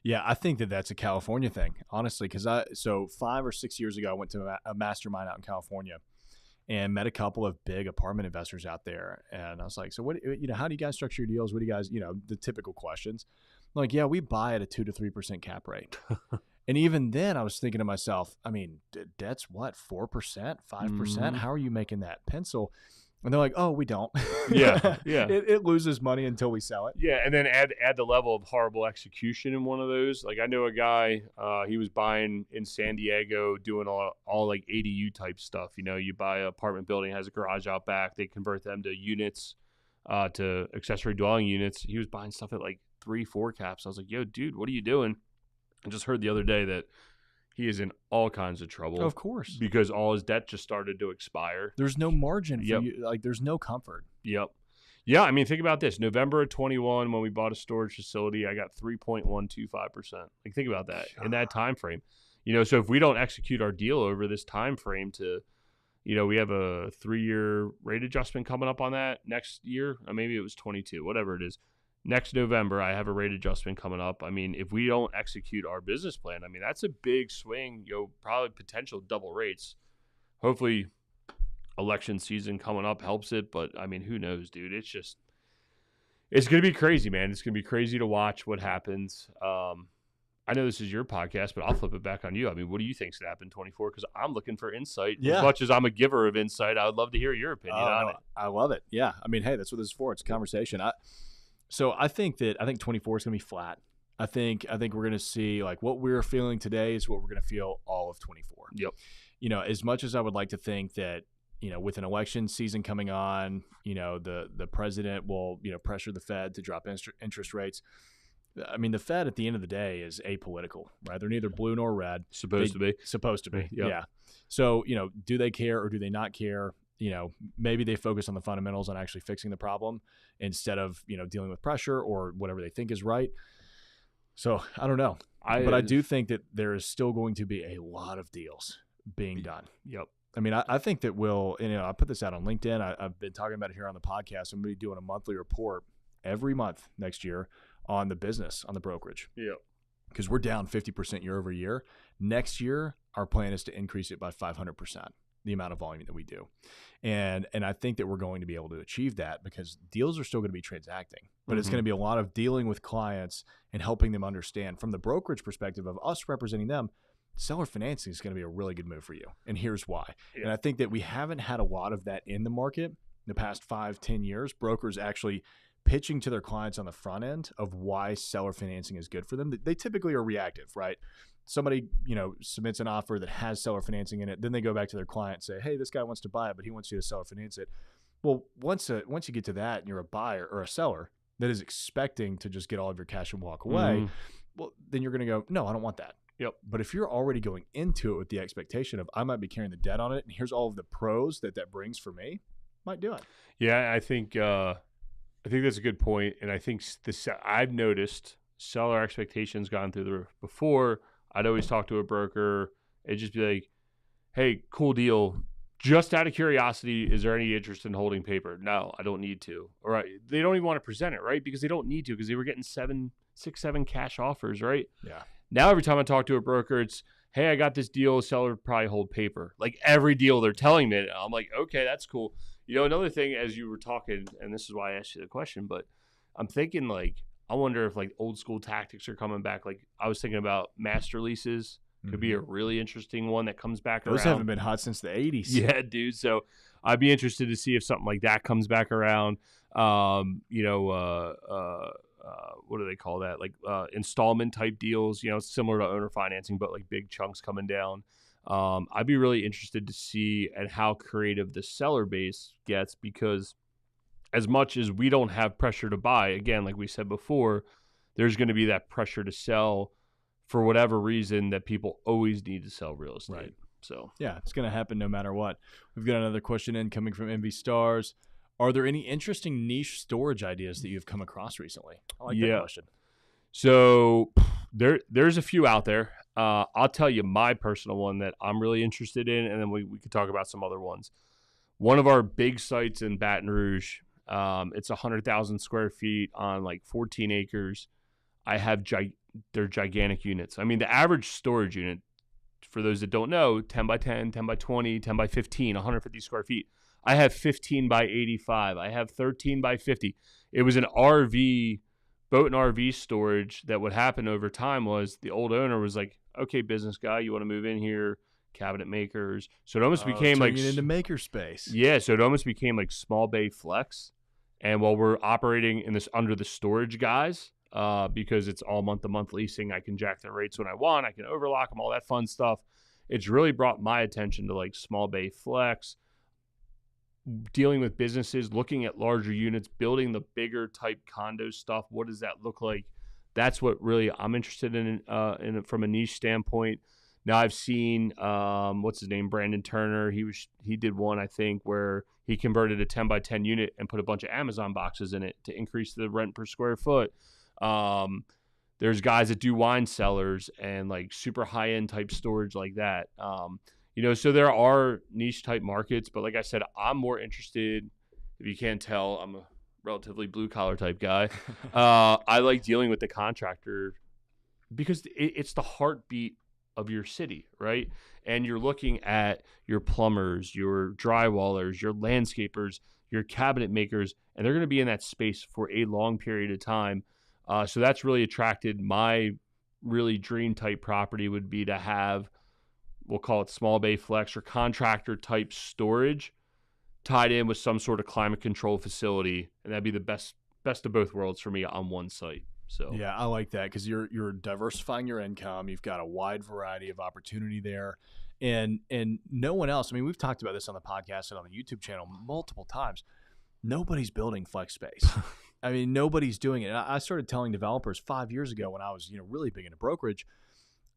Yeah, I think that's a California thing, honestly, because 5 or 6 years ago, I went to a mastermind out in California and met a couple of big apartment investors out there. And I was like, so what, how do you guys structure your deals? What do you guys, the typical questions. I'm like, yeah, we buy at a 2 to 3% cap rate. And even then I was thinking to myself, I mean, debt's what, 4%, 5%? Mm-hmm. How are you making that pencil? And they're like, oh, we don't.
Yeah.
It loses money until we sell it.
Yeah, and then add the level of horrible execution in one of those. Like I know a guy, he was buying in San Diego, doing all like ADU type stuff. You buy an apartment building, has a garage out back, they convert them to units, to accessory dwelling units. He was buying stuff at like 3-4 caps. I was like, yo, dude, what are you doing? I just heard the other day that he is in all kinds of trouble.
Of course.
Because all his debt just started to expire.
There's no margin for you. Like, there's no comfort.
Yep. Yeah, I mean, think about this. November of 21, when we bought a storage facility, I got 3.125%. Like, think about that in that time frame. So if we don't execute our deal over this time frame to, we have a 3-year rate adjustment coming up on that next year. Or maybe it was 22, whatever it is. Next November, I have a rate adjustment coming up. I mean, if we don't execute our business plan, I mean, that's a big swing, probably potential double rates. Hopefully, election season coming up helps it. But, I mean, who knows, dude? It's going to be crazy, man. It's going to be crazy to watch what happens. I know this is your podcast, but I'll flip it back on you. I mean, what do you think's going to happen in 24? Because I'm looking for insight. Yeah. As much as I'm a giver of insight, I would love to hear your opinion on it.
I love it. Yeah. I mean, hey, that's what this is for. It's a conversation. So I think 24 is going to be flat. I think we're going to see like what we're feeling today is what we're going to feel all of 24.
Yep.
As much as I would like to think that, with an election season coming on, the president will, pressure the Fed to drop interest rates. I mean, the Fed at the end of the day is apolitical, right? They're neither blue nor red.
Supposed to be.
Yep.
Yeah.
So, do they care or do they not care? Maybe they focus on the fundamentals on actually fixing the problem instead of, dealing with pressure or whatever they think is right. So I don't know. But I do think that there is still going to be a lot of deals being done.
Yep.
I mean, I think that I put this out on LinkedIn. I've been talking about it here on the podcast. I'm going to be doing a monthly report every month next year on the business, on the brokerage.
Yeah.
Because we're down 50% year over year. Next year, our plan is to increase it by 500%, the amount of volume that we do. And I think that we're going to be able to achieve that because deals are still going to be transacting, but it's going to be a lot of dealing with clients and helping them understand from the brokerage perspective of us representing them. Seller financing is going to be a really good move for you. And here's why. Yeah. And I think that we haven't had a lot of that in the market in the past 5-10 years. Brokers actually pitching to their clients on the front end of why seller financing is good for them. They typically are reactive, right? Somebody, submits an offer that has seller financing in it. Then they go back to their client and say, hey, this guy wants to buy it, but he wants you to seller finance it. Well, once you get to that and you're a buyer or a seller that is expecting to just get all of your cash and walk away, well, then you're going to go, no, I don't want that.
Yep.
But if you're already going into it with the expectation of I might be carrying the debt on it, and here's all of the pros that brings for me, might do it.
Yeah, I think that's a good point, and I think I've noticed seller expectations gone through the roof. Before, I'd always talk to a broker. It'd just be like, "Hey, cool deal. Just out of curiosity, is there any interest in holding paper?" No, I don't need to. Or they don't even want to present it, right? Because they don't need to, because they were getting 7 cash offers, right?
Yeah.
Now, every time I talk to a broker, it's, hey, I got this deal. Seller would probably hold paper. Like every deal they're telling me, I'm like, okay, that's cool. Another thing as you were talking, and this is why I asked you the question, but I'm thinking I wonder if old school tactics are coming back. I was thinking about master leases could be a really interesting one that comes back around.
Those haven't been hot since the 80s.
Yeah, dude. So I'd be interested to see if something like that comes back around. What do they call that? Installment type deals, similar to owner financing, but big chunks coming down. I'd be really interested to see at how creative the seller base gets, because as much as we don't have pressure to buy, again, like we said before, there's going to be that pressure to sell for whatever reason that people always need to sell real estate.
Right.
So
yeah, it's going to happen no matter what. We've got another question in coming from MV Stars. Are there any interesting niche storage ideas that you've come across recently? I like that question.
So there's a few out there. I'll tell you my personal one that I'm really interested in, and then we could talk about some other ones. One of our big sites in Baton Rouge, it's 100,000 square feet on 14 acres. I have they're gigantic units. I mean, the average storage unit, for those that don't know, 10 by 10, 10 by 20, 10 by 15, 150 square feet. I have 15 by 85. I have 13 by 50. It was an boat and RV storage that would happen over time was the old owner was like, okay, business guy, you want to move in here, cabinet makers. So it almost became
into maker space.
Yeah. So it almost became small bay flex. And while we're operating in this under the storage guys, because it's all month to month leasing, I can jack the rates when I want. I can overlock them, all that fun stuff. It's really brought my attention to small bay flex, dealing with businesses, looking at larger units, building the bigger type condo stuff. What does that look like? That's what really I'm interested in from a niche standpoint. Now I've seen what's his name, Brandon Turner. He did one, I think, where he converted a 10 by 10 unit and put a bunch of Amazon boxes in it to increase the rent per square foot. There's guys that do wine cellars and super high end type storage like that. So there are niche type markets, but like I said, I'm more interested, if you can't tell, I'm a relatively blue collar type guy. I like dealing with the contractor because it's the heartbeat of your city, right? And you're looking at your plumbers, your drywallers, your landscapers, your cabinet makers, and they're going to be in that space for a long period of time. So that's really attracted my really dream type property would be to have, we'll call it small bay flex or contractor type storage tied in with some sort of climate control facility. And that'd be the best of both worlds for me on one site. So
yeah, I like that because you're diversifying your income. You've got a wide variety of opportunity there. And no one else, I mean, we've talked about this on the podcast and on the YouTube channel multiple times. Nobody's building flex space. I mean, nobody's doing it. And I started telling developers 5 years ago when I was, really big into brokerage,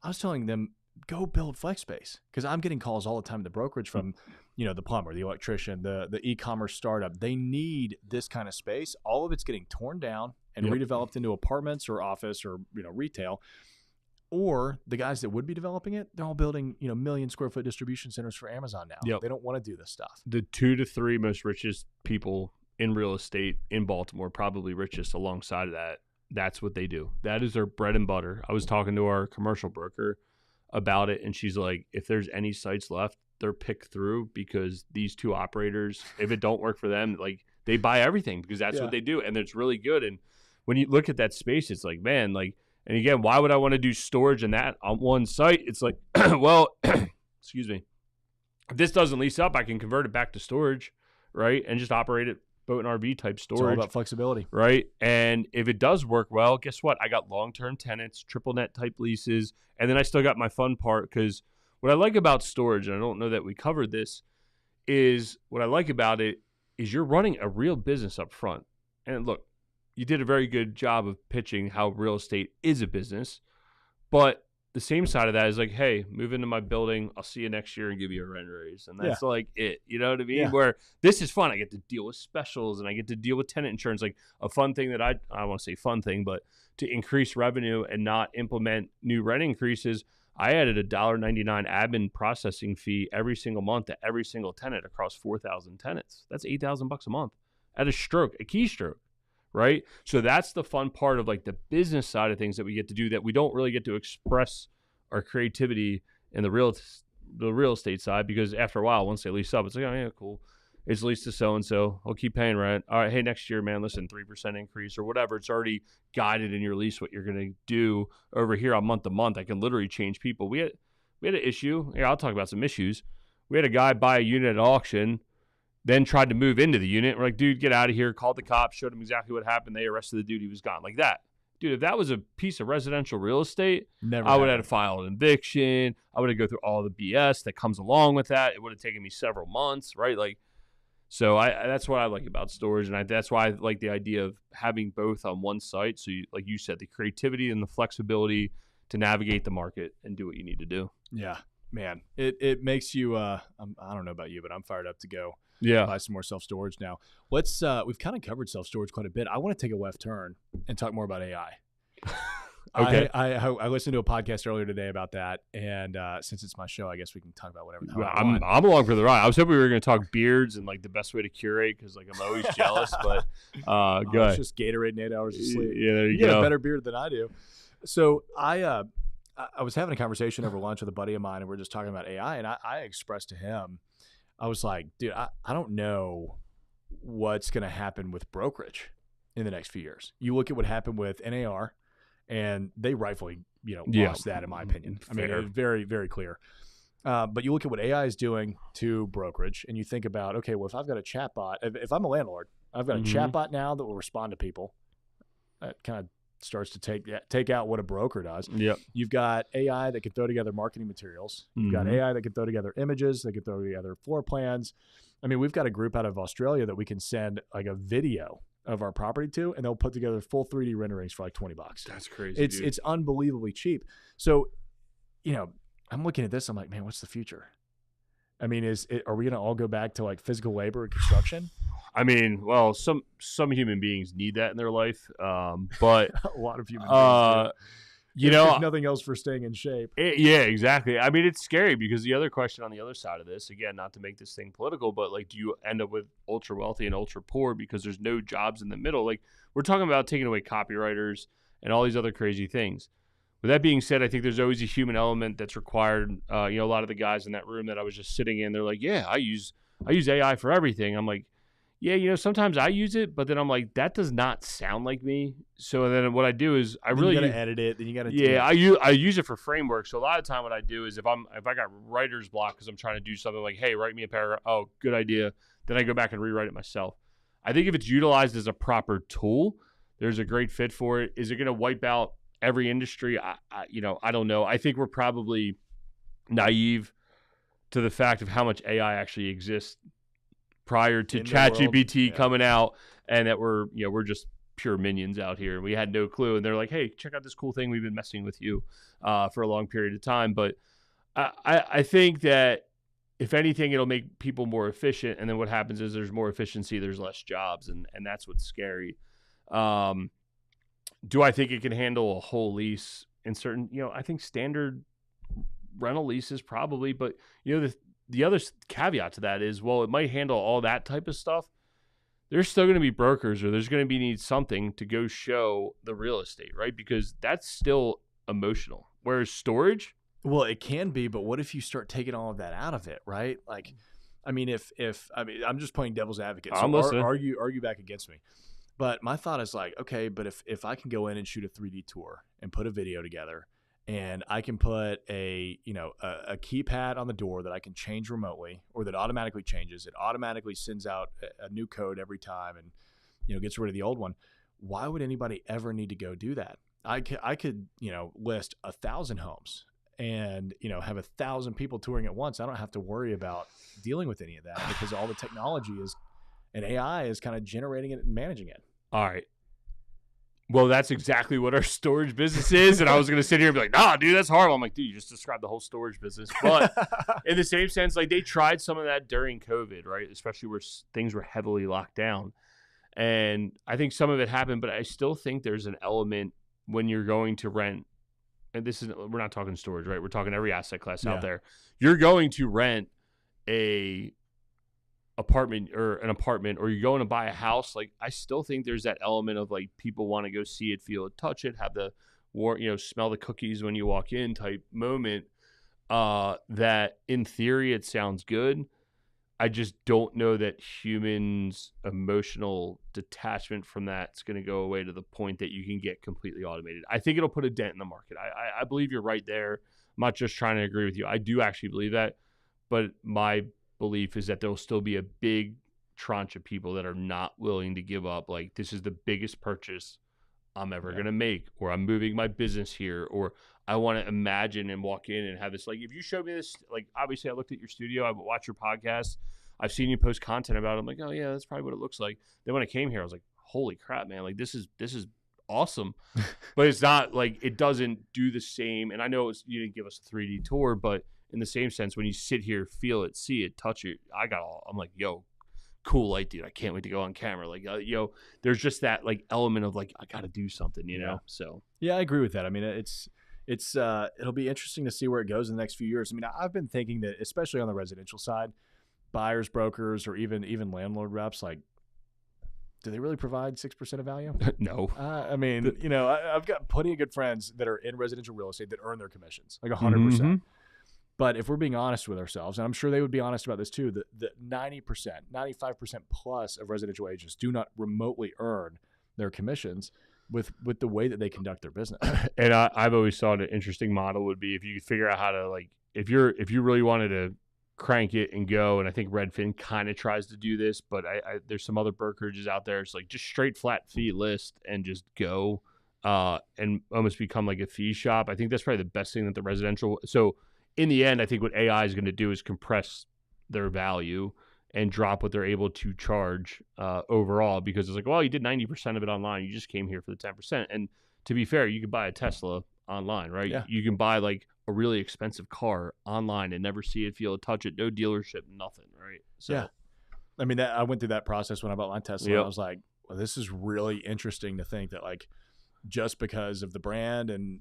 I was telling them, go build flex space, because I'm getting calls all the time in the brokerage from, the plumber, the electrician, the e-commerce startup. They need this kind of space. All of it's getting torn down and redeveloped into apartments or office or, retail. Or the guys that would be developing it, they're all building, million square foot distribution centers for Amazon now. They don't want to do this stuff.
The 2 to 3 most richest people in real estate in Baltimore, probably richest alongside of that. That's what they do. That is their bread and butter. I was talking to our commercial broker about it, and she's like, if there's any sites left, they're picked through because these two operators, if it don't work for them, like they buy everything because that's what they do, and it's really good. And when you look at that space, it's like, man, like, and again, why would I want to do storage and that on one site? It's like, well, excuse me, if this doesn't lease up, I can convert it back to storage, right, and just operate it boat and RV type storage.
It's all about flexibility,
right? And if it does work well, guess what? I got long-term tenants, triple net type leases, and then I still got my fun part, because what I like about storage, and I don't know that we covered this, is what I like about it is you're running a real business up front. And look, you did a very good job of pitching how real estate is a business, but the same side of that is like, hey, move into my building. I'll see you next year and give you a rent raise. And that's like it. You know what I mean?
Yeah.
Where this is fun. I get to deal with specials and I get to deal with tenant insurance. Like a fun thing that I want to say fun thing, but to increase revenue and not implement new rent increases, I added a $1.99 admin processing fee every single month to every single tenant across 4,000 tenants. That's $8,000 a month at a keystroke. Right. So that's the fun part of like the business side of things that we get to do that we don't really get to express our creativity in the real estate side, because after a while, once they lease up, it's like, oh yeah, cool. It's leased to so-and-so. I'll keep paying rent. All right. Hey, next year, man, listen, 3% increase or whatever. It's already guided in your lease what you're going to do. Over here on month to month, I can literally change people. We had an issue. Here, I'll talk about some issues. We had a guy buy a unit at auction, then tried to move into the unit. We're like, dude, get out of here. Called the cops, showed him exactly what happened. They arrested the dude. He was gone. Like that. Dude, if that was a piece of residential real estate, I would have had to file an eviction. I would have go through all the BS that comes along with that. It would have taken me several months, right? Like, so that's what I like about storage. And that's why I like the idea of having both on one site. So like you said, the creativity and the flexibility to navigate the market and do what you need to do.
Yeah, man, it makes you, I don't know about you, but I'm fired up to go. Buy some more self-storage now. Let's we've kind of covered self-storage quite a bit. I want to take a left turn and talk more about AI.
Okay.
I listened to a podcast earlier today about that, and since it's my show, I guess we can talk about whatever the hell I want.
I'm along for the ride. I was hoping we were going to talk beards and like the best way to curate, because like I'm always jealous, but go ahead.
It's just Gatorade and 8 hours of sleep.
Yeah, there you
get
go.
a better beard than I do. So I was having a conversation over lunch with a buddy of mine, and we're just talking about AI, and I expressed to him, I was like, dude, I don't know what's going to happen with brokerage in the next few years. You look at what happened with NAR, and they rightfully, lost that, in my opinion. I mean, it's very, very clear. But you look at what AI is doing to brokerage, and you think about, okay, well, if I've got a chatbot, if I'm a landlord, I've got a chatbot now that will respond to people. That kind of starts to take out what a broker does.
Yep.
You've got AI that can throw together marketing materials. You've got AI that can throw together images, that can throw together floor plans. I mean, we've got a group out of Australia that we can send like a video of our property to, and they'll put together full 3D renderings for like $20.
That's crazy.
It's unbelievably cheap. So, I'm looking at this, I'm like, man, what's the future? I mean, are we going to all go back to like physical labor and construction?
I mean, well, some human beings need that in their life, but
a lot of human beings do. There's nothing else for staying in shape.
Yeah, exactly. I mean, it's scary because the other question on the other side of this, again, not to make this thing political, but like, do you end up with ultra wealthy and ultra poor because there's no jobs in the middle? Like, we're talking about taking away copywriters and all these other crazy things. With that being said, I think there's always a human element that's required. A lot of the guys in that room that I was just sitting in, they're like, yeah, I use AI for everything. I'm like, yeah, sometimes I use it, but then I'm like, that does not sound like me. So then what I do is
you got to edit it. Then you got to
I use it for framework. So a lot of time what I do is if I got writer's block because I'm trying to do something like, hey, write me a paragraph. Oh, good idea. Then I go back and rewrite it myself. I think if it's utilized as a proper tool, there's a great fit for it. Is it going to wipe out every industry? I don't know. I think we're probably naive to the fact of how much AI actually exists prior to ChatGPT coming out, and that we're just pure minions out here. We had no clue, and they're like, hey, check out this cool thing. We've been messing with you for a long period of time. But I think that if anything, it'll make people more efficient, and then what happens is there's more efficiency, there's less jobs, and that's what's scary. Do I think it can handle a whole lease in certain, I think standard rental leases probably, but the other caveat to that is, well, it might handle all that type of stuff. there's still going to be brokers, or there's going to need something to go show the real estate, right? Because that's still emotional. Whereas storage,
well, it can be, but what if you start taking all of that out of it, right? Like, I mean, if I'm just playing devil's advocate, so
I'm listening.
argue back against me. But my thought is like, okay, but if I can go in and shoot a 3D tour and put a video together, and I can put a keypad on the door that I can change remotely, or that automatically changes, it automatically sends out a new code every time, and gets rid of the old one. Why would anybody ever need to go do that? I could list 1,000 homes and have 1,000 people touring at once. I don't have to worry about dealing with any of that because all the technology is, and AI is kind of generating it and managing it.
All right. Well, that's exactly what our storage business is. And I was going to sit here and be like, nah, dude, that's horrible. I'm like, dude, you just described the whole storage business. But in the same sense, like they tried some of that during COVID, right? Especially where things were heavily locked down. And I think some of it happened, but I still think there's an element when you're going to rent. And we're not talking storage, right? We're talking every asset class out there. You're going to rent an apartment, or you're going to buy a house. Like, I still think there's that element of like people want to go see it, feel it, touch it, have the smell the cookies when you walk in type moment. That in theory it sounds good. I just don't know that humans' emotional detachment from that's going to go away to the point that you can get completely automated. I think it'll put a dent in the market. I believe you're right there. I'm not just trying to agree with you. I do actually believe that, but my belief is that there'll still be a big tranche of people that are not willing to give up. Like, this is the biggest purchase I'm ever going to make, or I'm moving my business here, or I want to imagine and walk in and have this. Like, if you showed me this, like, obviously I looked at your studio, I watched your podcast, I've seen you post content about it. I'm like, oh yeah, that's probably what it looks like. Then when I came here, I was like, holy crap, man, like this is awesome. But it's not like, it doesn't do the same. And I know you didn't give us a 3D tour, but in the same sense, when you sit here, feel it, see it, touch it, I'm like, yo, cool light, dude. I can't wait to go on camera. Like, there's just that like element of like, I got to do something, know? So
yeah, I agree with that. I mean, it's it'll be interesting to see where it goes in the next few years. I mean, I've been thinking that, especially on the residential side, buyers, brokers, or even landlord reps, like, do they really provide 6% of value?
No.
I mean, I've got plenty of good friends that are in residential real estate that earn their commissions, like 100%.
Mm-hmm.
But if we're being honest with ourselves, and I'm sure they would be honest about this too, that 90%, 95% plus of residential agents do not remotely earn their commissions with the way that they conduct their business.
And I've always thought an interesting model would be if you could figure out how to, like, if you really wanted to crank it and go, and I think Redfin kind of tries to do this, but there's some other brokerages out there. It's like just straight flat fee list and just go and almost become like a fee shop. I think that's probably the best thing that the residential. So in the end, I think what AI is going to do is compress their value and drop what they're able to charge overall, because it's like, well, you did 90% of it online. You just came here for the 10%. And to be fair, you could buy a Tesla online, right?
Yeah.
You can buy like a really expensive car online and never see it, feel it, touch it, no dealership, nothing, right? So,
yeah. I mean, I went through that process when I bought my Tesla.
Yep.
And I was like, well, this is really interesting to think that, like, just because of the brand and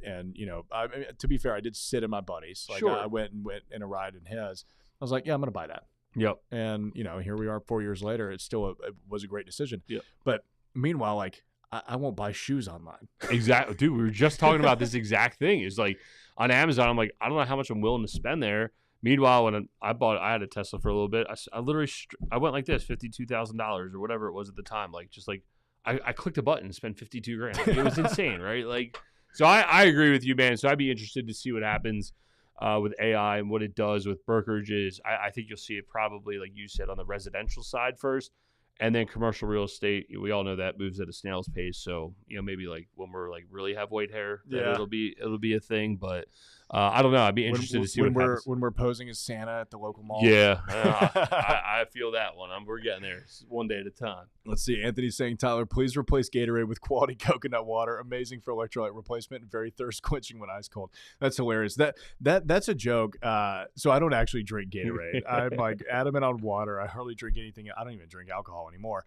I mean, to be fair, I did sit in my buddies. Like,
sure.
I went in a ride in his. I was like, yeah, I'm going to buy that.
Yep.
And, here we are 4 years later. It's still it was a great decision.
Yep.
But meanwhile, like, I won't buy shoes online.
Exactly. Dude, we were just talking about this exact thing. It's like on Amazon, I'm like, I don't know how much I'm willing to spend there. Meanwhile, when I had a Tesla for a little bit. I literally, I went like this, $52,000 or whatever it was at the time. Like, just like, I clicked a button and spent $52,000. Like, it was insane, right? Like, so I agree with you, man. So I'd be interested to see what happens with AI and what it does with brokerages. I think you'll see it probably, like you said, on the residential side first, and then commercial real estate. We all know that moves at a snail's pace. So maybe like when we're like really have white hair, it'll be a thing. But I don't know. I'd be interested to see what happens
when we're posing as Santa at the local mall.
Yeah, I feel that one. We're getting there. It's one day at a time.
Let's see. Anthony's saying, Tyler, please replace Gatorade with quality coconut water. Amazing for electrolyte replacement and very thirst quenching when ice cold. That's hilarious. That's a joke. So I don't actually drink Gatorade. I'm like adamant on water. I hardly drink anything. I don't even drink alcohol anymore.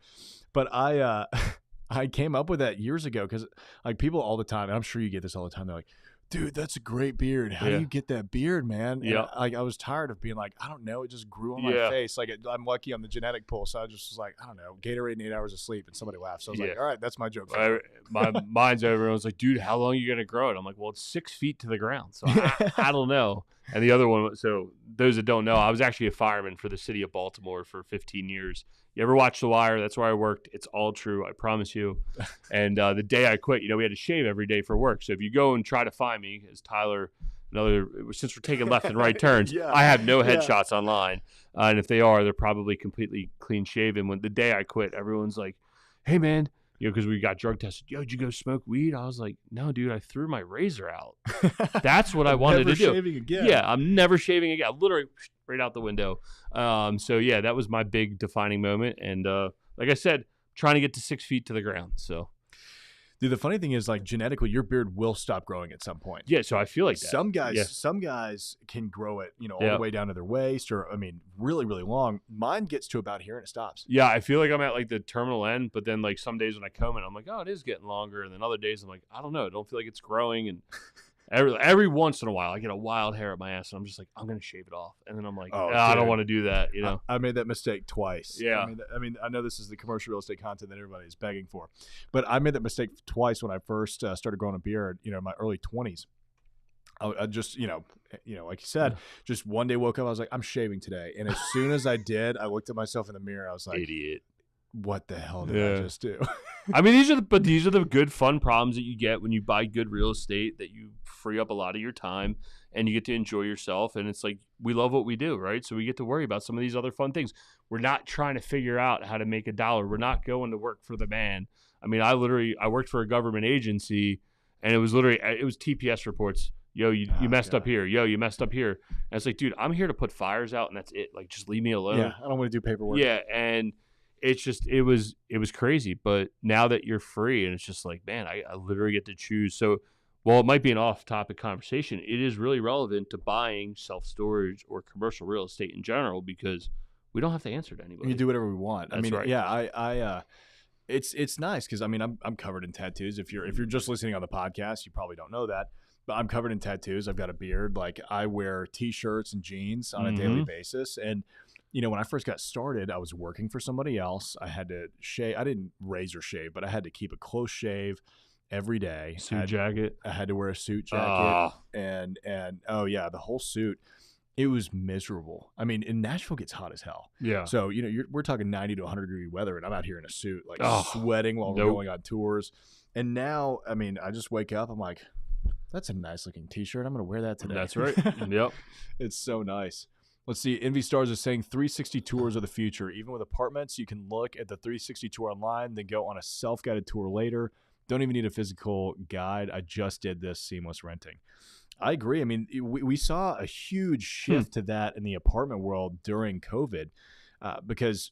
But I came up with that years ago because like people all the time, and I'm sure you get this all the time. They're like, dude, that's a great beard. How do you get that beard, man?
Yeah.
I was tired of being like, I don't know. It just grew on my face. Like, I'm lucky on the genetic pool. So I just was like, I don't know, Gatorade and 8 hours of sleep. And somebody laughed. So I was like, all right, that's my joke.
Mine's over. Everyone's like, dude, how long are you going to grow it? I'm like, well, it's 6 feet to the ground. So I don't know. And the other one, so those that don't know, I was actually a fireman for the city of Baltimore for 15 years. You ever watch The Wire? That's where I worked. It's all true. I promise you. And the day I quit, we had to shave every day for work. So if you go and try to find me, as Tyler, since we're taking left and right turns, I have no headshots online. And if they are, they're probably completely clean shaven. When the day I quit, everyone's like, hey, man, because we got drug tested. Yo, did you go smoke weed? I was like, no, dude, I threw my razor out. That's what I wanted to do.
Never shaving again.
Yeah, I'm never shaving again. Literally right out the window. So yeah, that was my big defining moment. And like I said, trying to get to 6 feet to the ground. So,
dude, the funny thing is, like, genetically, your beard will stop growing at some point.
Yeah, so I feel like that.
Some guys can grow it, all the way down to their waist, or really, really long. Mine gets to about here and it stops.
Yeah, I feel like I'm at like the terminal end, but then like some days when I comb it, I'm like, oh, it is getting longer, and then other days I'm like, I don't know, I don't feel like it's growing, and every once in a while I get a wild hair at my ass, and I'm just like, I'm gonna shave it off, and then I'm like, I don't want to do that,
I made that mistake twice.
Yeah.
I know this is the commercial real estate content that everybody is begging for, but I made that mistake twice when I first started growing a beard. In my early 20s. I just, like you said, just one day woke up, I was like, I'm shaving today, and as soon as I did, I looked at myself in the mirror. I was like,
idiot.
What the hell did I just do?
these are the good fun problems that you get when you buy good real estate, that you free up a lot of your time and you get to enjoy yourself. And it's like, we love what we do, right? So we get to worry about some of these other fun things. We're not trying to figure out how to make $1. We're not going to work for the man. I worked for a government agency, and it was TPS reports. Yo, you messed up here. Yo, you messed up here. And it's like, dude, I'm here to put fires out, and that's it. Like, just leave me alone.
Yeah, I don't want to do paperwork.
Yeah, and it's just, it was crazy. But now that you're free, and it's just like, man, I literally get to choose. So while it might be an off-topic conversation, it is really relevant to buying self-storage or commercial real estate in general, because we don't have to answer to anybody.
We can do whatever we want.
That's right.
It's nice because I'm covered in tattoos. If you're just listening on the podcast, you probably don't know that, but I'm covered in tattoos. I've got a beard. Like, I wear t-shirts and jeans on a daily basis. And when I first got started, I was working for somebody else. I had to shave. I didn't razor shave, but I had to keep a close shave every day.
Suit jacket.
I had to wear a suit jacket, and the whole suit. It was miserable. And Nashville gets hot as hell.
Yeah.
So, we're talking 90 to 100 degree weather, and I'm out here in a suit, like sweating while we're going on tours. And now, I just wake up, I'm like, that's a nice looking t-shirt. I'm going to wear that today.
That's right. Yep.
It's so nice. Let's see. Envy Stars is saying 360 tours of the future. Even with apartments, you can look at the 360 tour online, then go on a self-guided tour later. Don't even need a physical guide. I just did this seamless renting. I agree. We saw a huge shift to that in the apartment world during COVID because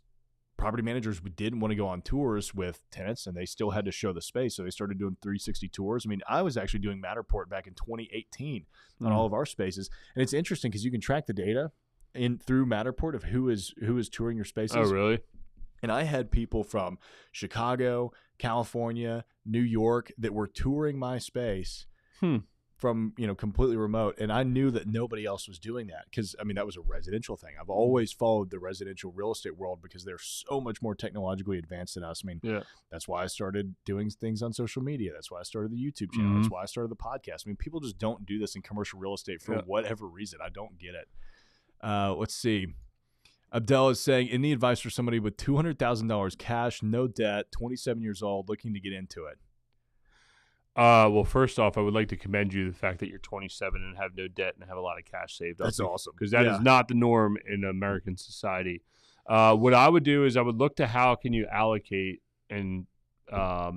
property managers didn't want to go on tours with tenants, and they still had to show the space. So they started doing 360 tours. I was actually doing Matterport back in 2018 on all of our spaces. And it's interesting because you can track the data through Matterport of who is touring your spaces.
Oh, really?
And I had people from Chicago, California, New York that were touring my space from, completely remote. And I knew that nobody else was doing that because, that was a residential thing. I've always followed the residential real estate world because they're so much more technologically advanced than us. That's why I started doing things on social media. That's why I started the YouTube channel. That's why I started the podcast. People just don't do this in commercial real estate for whatever reason. I don't get it. Let's see. Abdel is saying, any advice for somebody with $200,000 cash, no debt, 27 years old, looking to get into it?
Well, first off, I would like to commend you the fact that you're 27 and have no debt and have a lot of cash saved up.
That's awesome.
Because that is not the norm in American society. What I would do is I would look to how can you allocate, and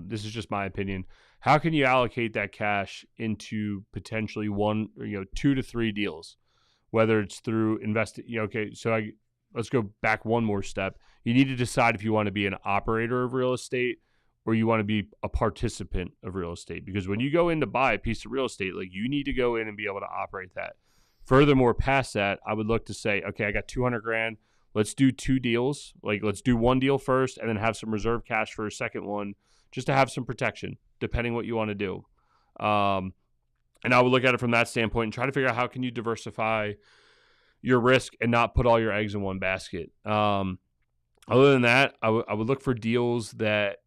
this is just my opinion, how can you allocate that cash into potentially 2 to 3 deals, whether it's through investing. Let's go back one more step. You need to decide if you want to be an operator of real estate or you want to be a participant of real estate. Because when you go in to buy a piece of real estate, you need to go in and be able to operate that. Furthermore, past that, I would look to say, okay, I got $200,000. Let's do 2 deals. Let's do 1 deal first and then have some reserve cash for a second one just to have some protection, depending what you want to do. And I would look at it from that standpoint and try to figure out how can you diversify your risk and not put all your eggs in one basket. Other than that, I would look for deals that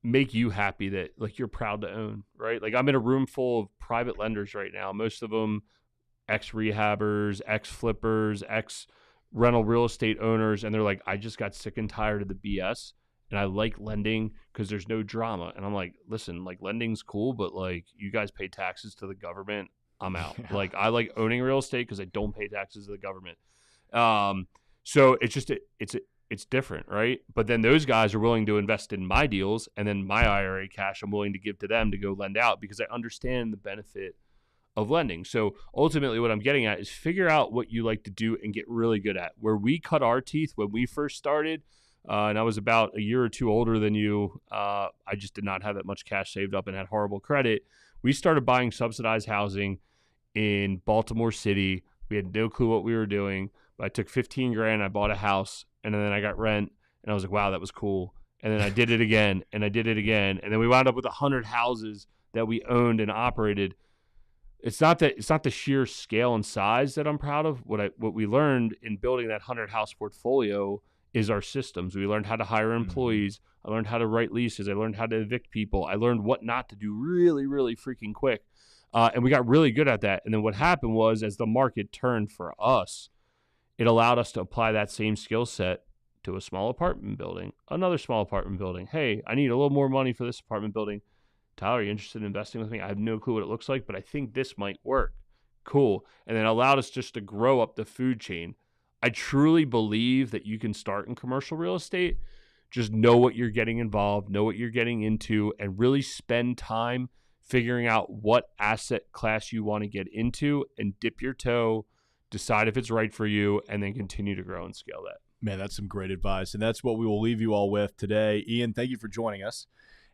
make you happy, that like you're proud to own, right? Like I'm in a room full of private lenders right now, most of them ex-rehabbers, ex-flippers, ex-rental real estate owners, and they're like, I just got sick and tired of the BS, and I like lending because there's no drama. And I'm like, listen, like lending's cool, but like you guys pay taxes to the government. I'm out.
Yeah.
Like I like owning real estate because I don't pay taxes to the government. So it's just it's different, right? But then those guys are willing to invest in my deals, and then my IRA cash I'm willing to give to them to go lend out because I understand the benefit of lending. So ultimately what I'm getting at is figure out what you like to do and get really good at. Where we cut our teeth when we first started, and I was about a year or two older than you, I just did not have that much cash saved up and had horrible credit. We started buying subsidized housing in Baltimore City. We had no clue what we were doing, but I took $15,000, I bought a house, and then I got rent, and I was like, wow, that was cool. And then I did it again, and I did it again, and then we wound up with 100 houses that we owned and operated. It's not the sheer scale and size that I'm proud of. What we learned in building that 100 house portfolio is our systems. We learned how to hire employees. I learned how to write leases. I learned how to evict people. I learned what not to do really, really freaking quick. And we got really good at that. And then what happened was, as the market turned for us, it allowed us to apply that same skill set to a small apartment building, another small apartment building. Hey, I need a little more money for this apartment building. Tyler, are you interested in investing with me? I have no clue what it looks like, but I think this might work. Cool. And then allowed us just to grow up the food chain. I truly believe that you can start in commercial real estate. Just know what you're getting involved, know what you're getting into, and really spend time figuring out what asset class you want to get into and dip your toe, decide if it's right for you, and then continue to grow and scale that.
Man, that's some great advice. And that's what we will leave you all with today. Ian, thank you for joining us.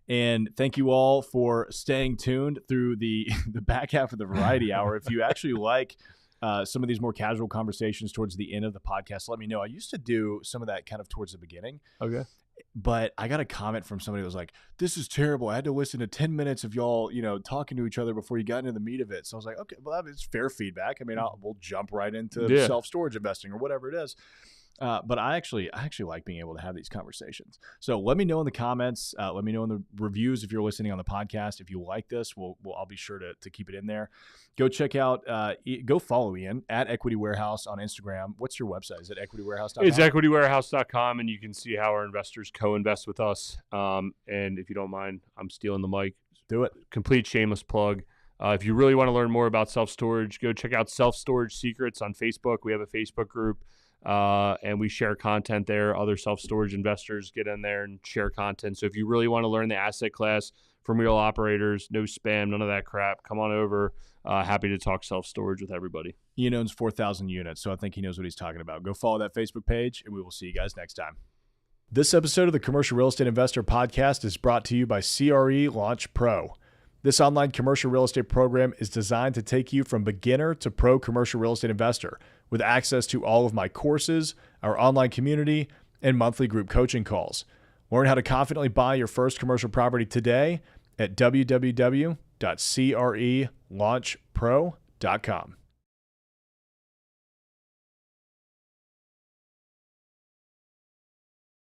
And thank you all for staying tuned through the back half of the Variety Hour. If you actually like some of these more casual conversations towards the end of the podcast, let me know. I used to do some of that kind of towards the beginning.
Okay.
But I got a comment from somebody that was like, this is terrible. I had to listen to 10 minutes of y'all, talking to each other before you got into the meat of it. So I was like, okay, well, that is fair feedback. I mean, we'll jump right into self-storage investing or whatever it is. But I actually like being able to have these conversations. So let me know in the comments. Let me know in the reviews if you're listening on the podcast. If you like this, I'll be sure to keep it in there. Go check out, go follow Ian at Equity Warehouse on Instagram. What's your website? Is it equitywarehouse.com?
It's equitywarehouse.com, and you can see how our investors co-invest with us. And if you don't mind, I'm stealing the mic.
Do it.
Complete shameless plug. If you really want to learn more about self-storage, go check out Self-Storage Secrets on Facebook. We have a Facebook group. And we share content there. Other self-storage investors get in there and share content. So if you really want to learn the asset class from real operators, no spam, none of that crap, come on over. Happy to talk self-storage with everybody.
Ian owns 4,000 units, so I think he knows what he's talking about. Go follow that Facebook page, and we will see you guys next time. This episode of the Commercial Real Estate Investor Podcast is brought to you by CRE Launch Pro. This online commercial real estate program is designed to take you from beginner to pro commercial real estate investor, with access to all of my courses, our online community, and monthly group coaching calls. Learn how to confidently buy your first commercial property today at www.crelaunchpro.com.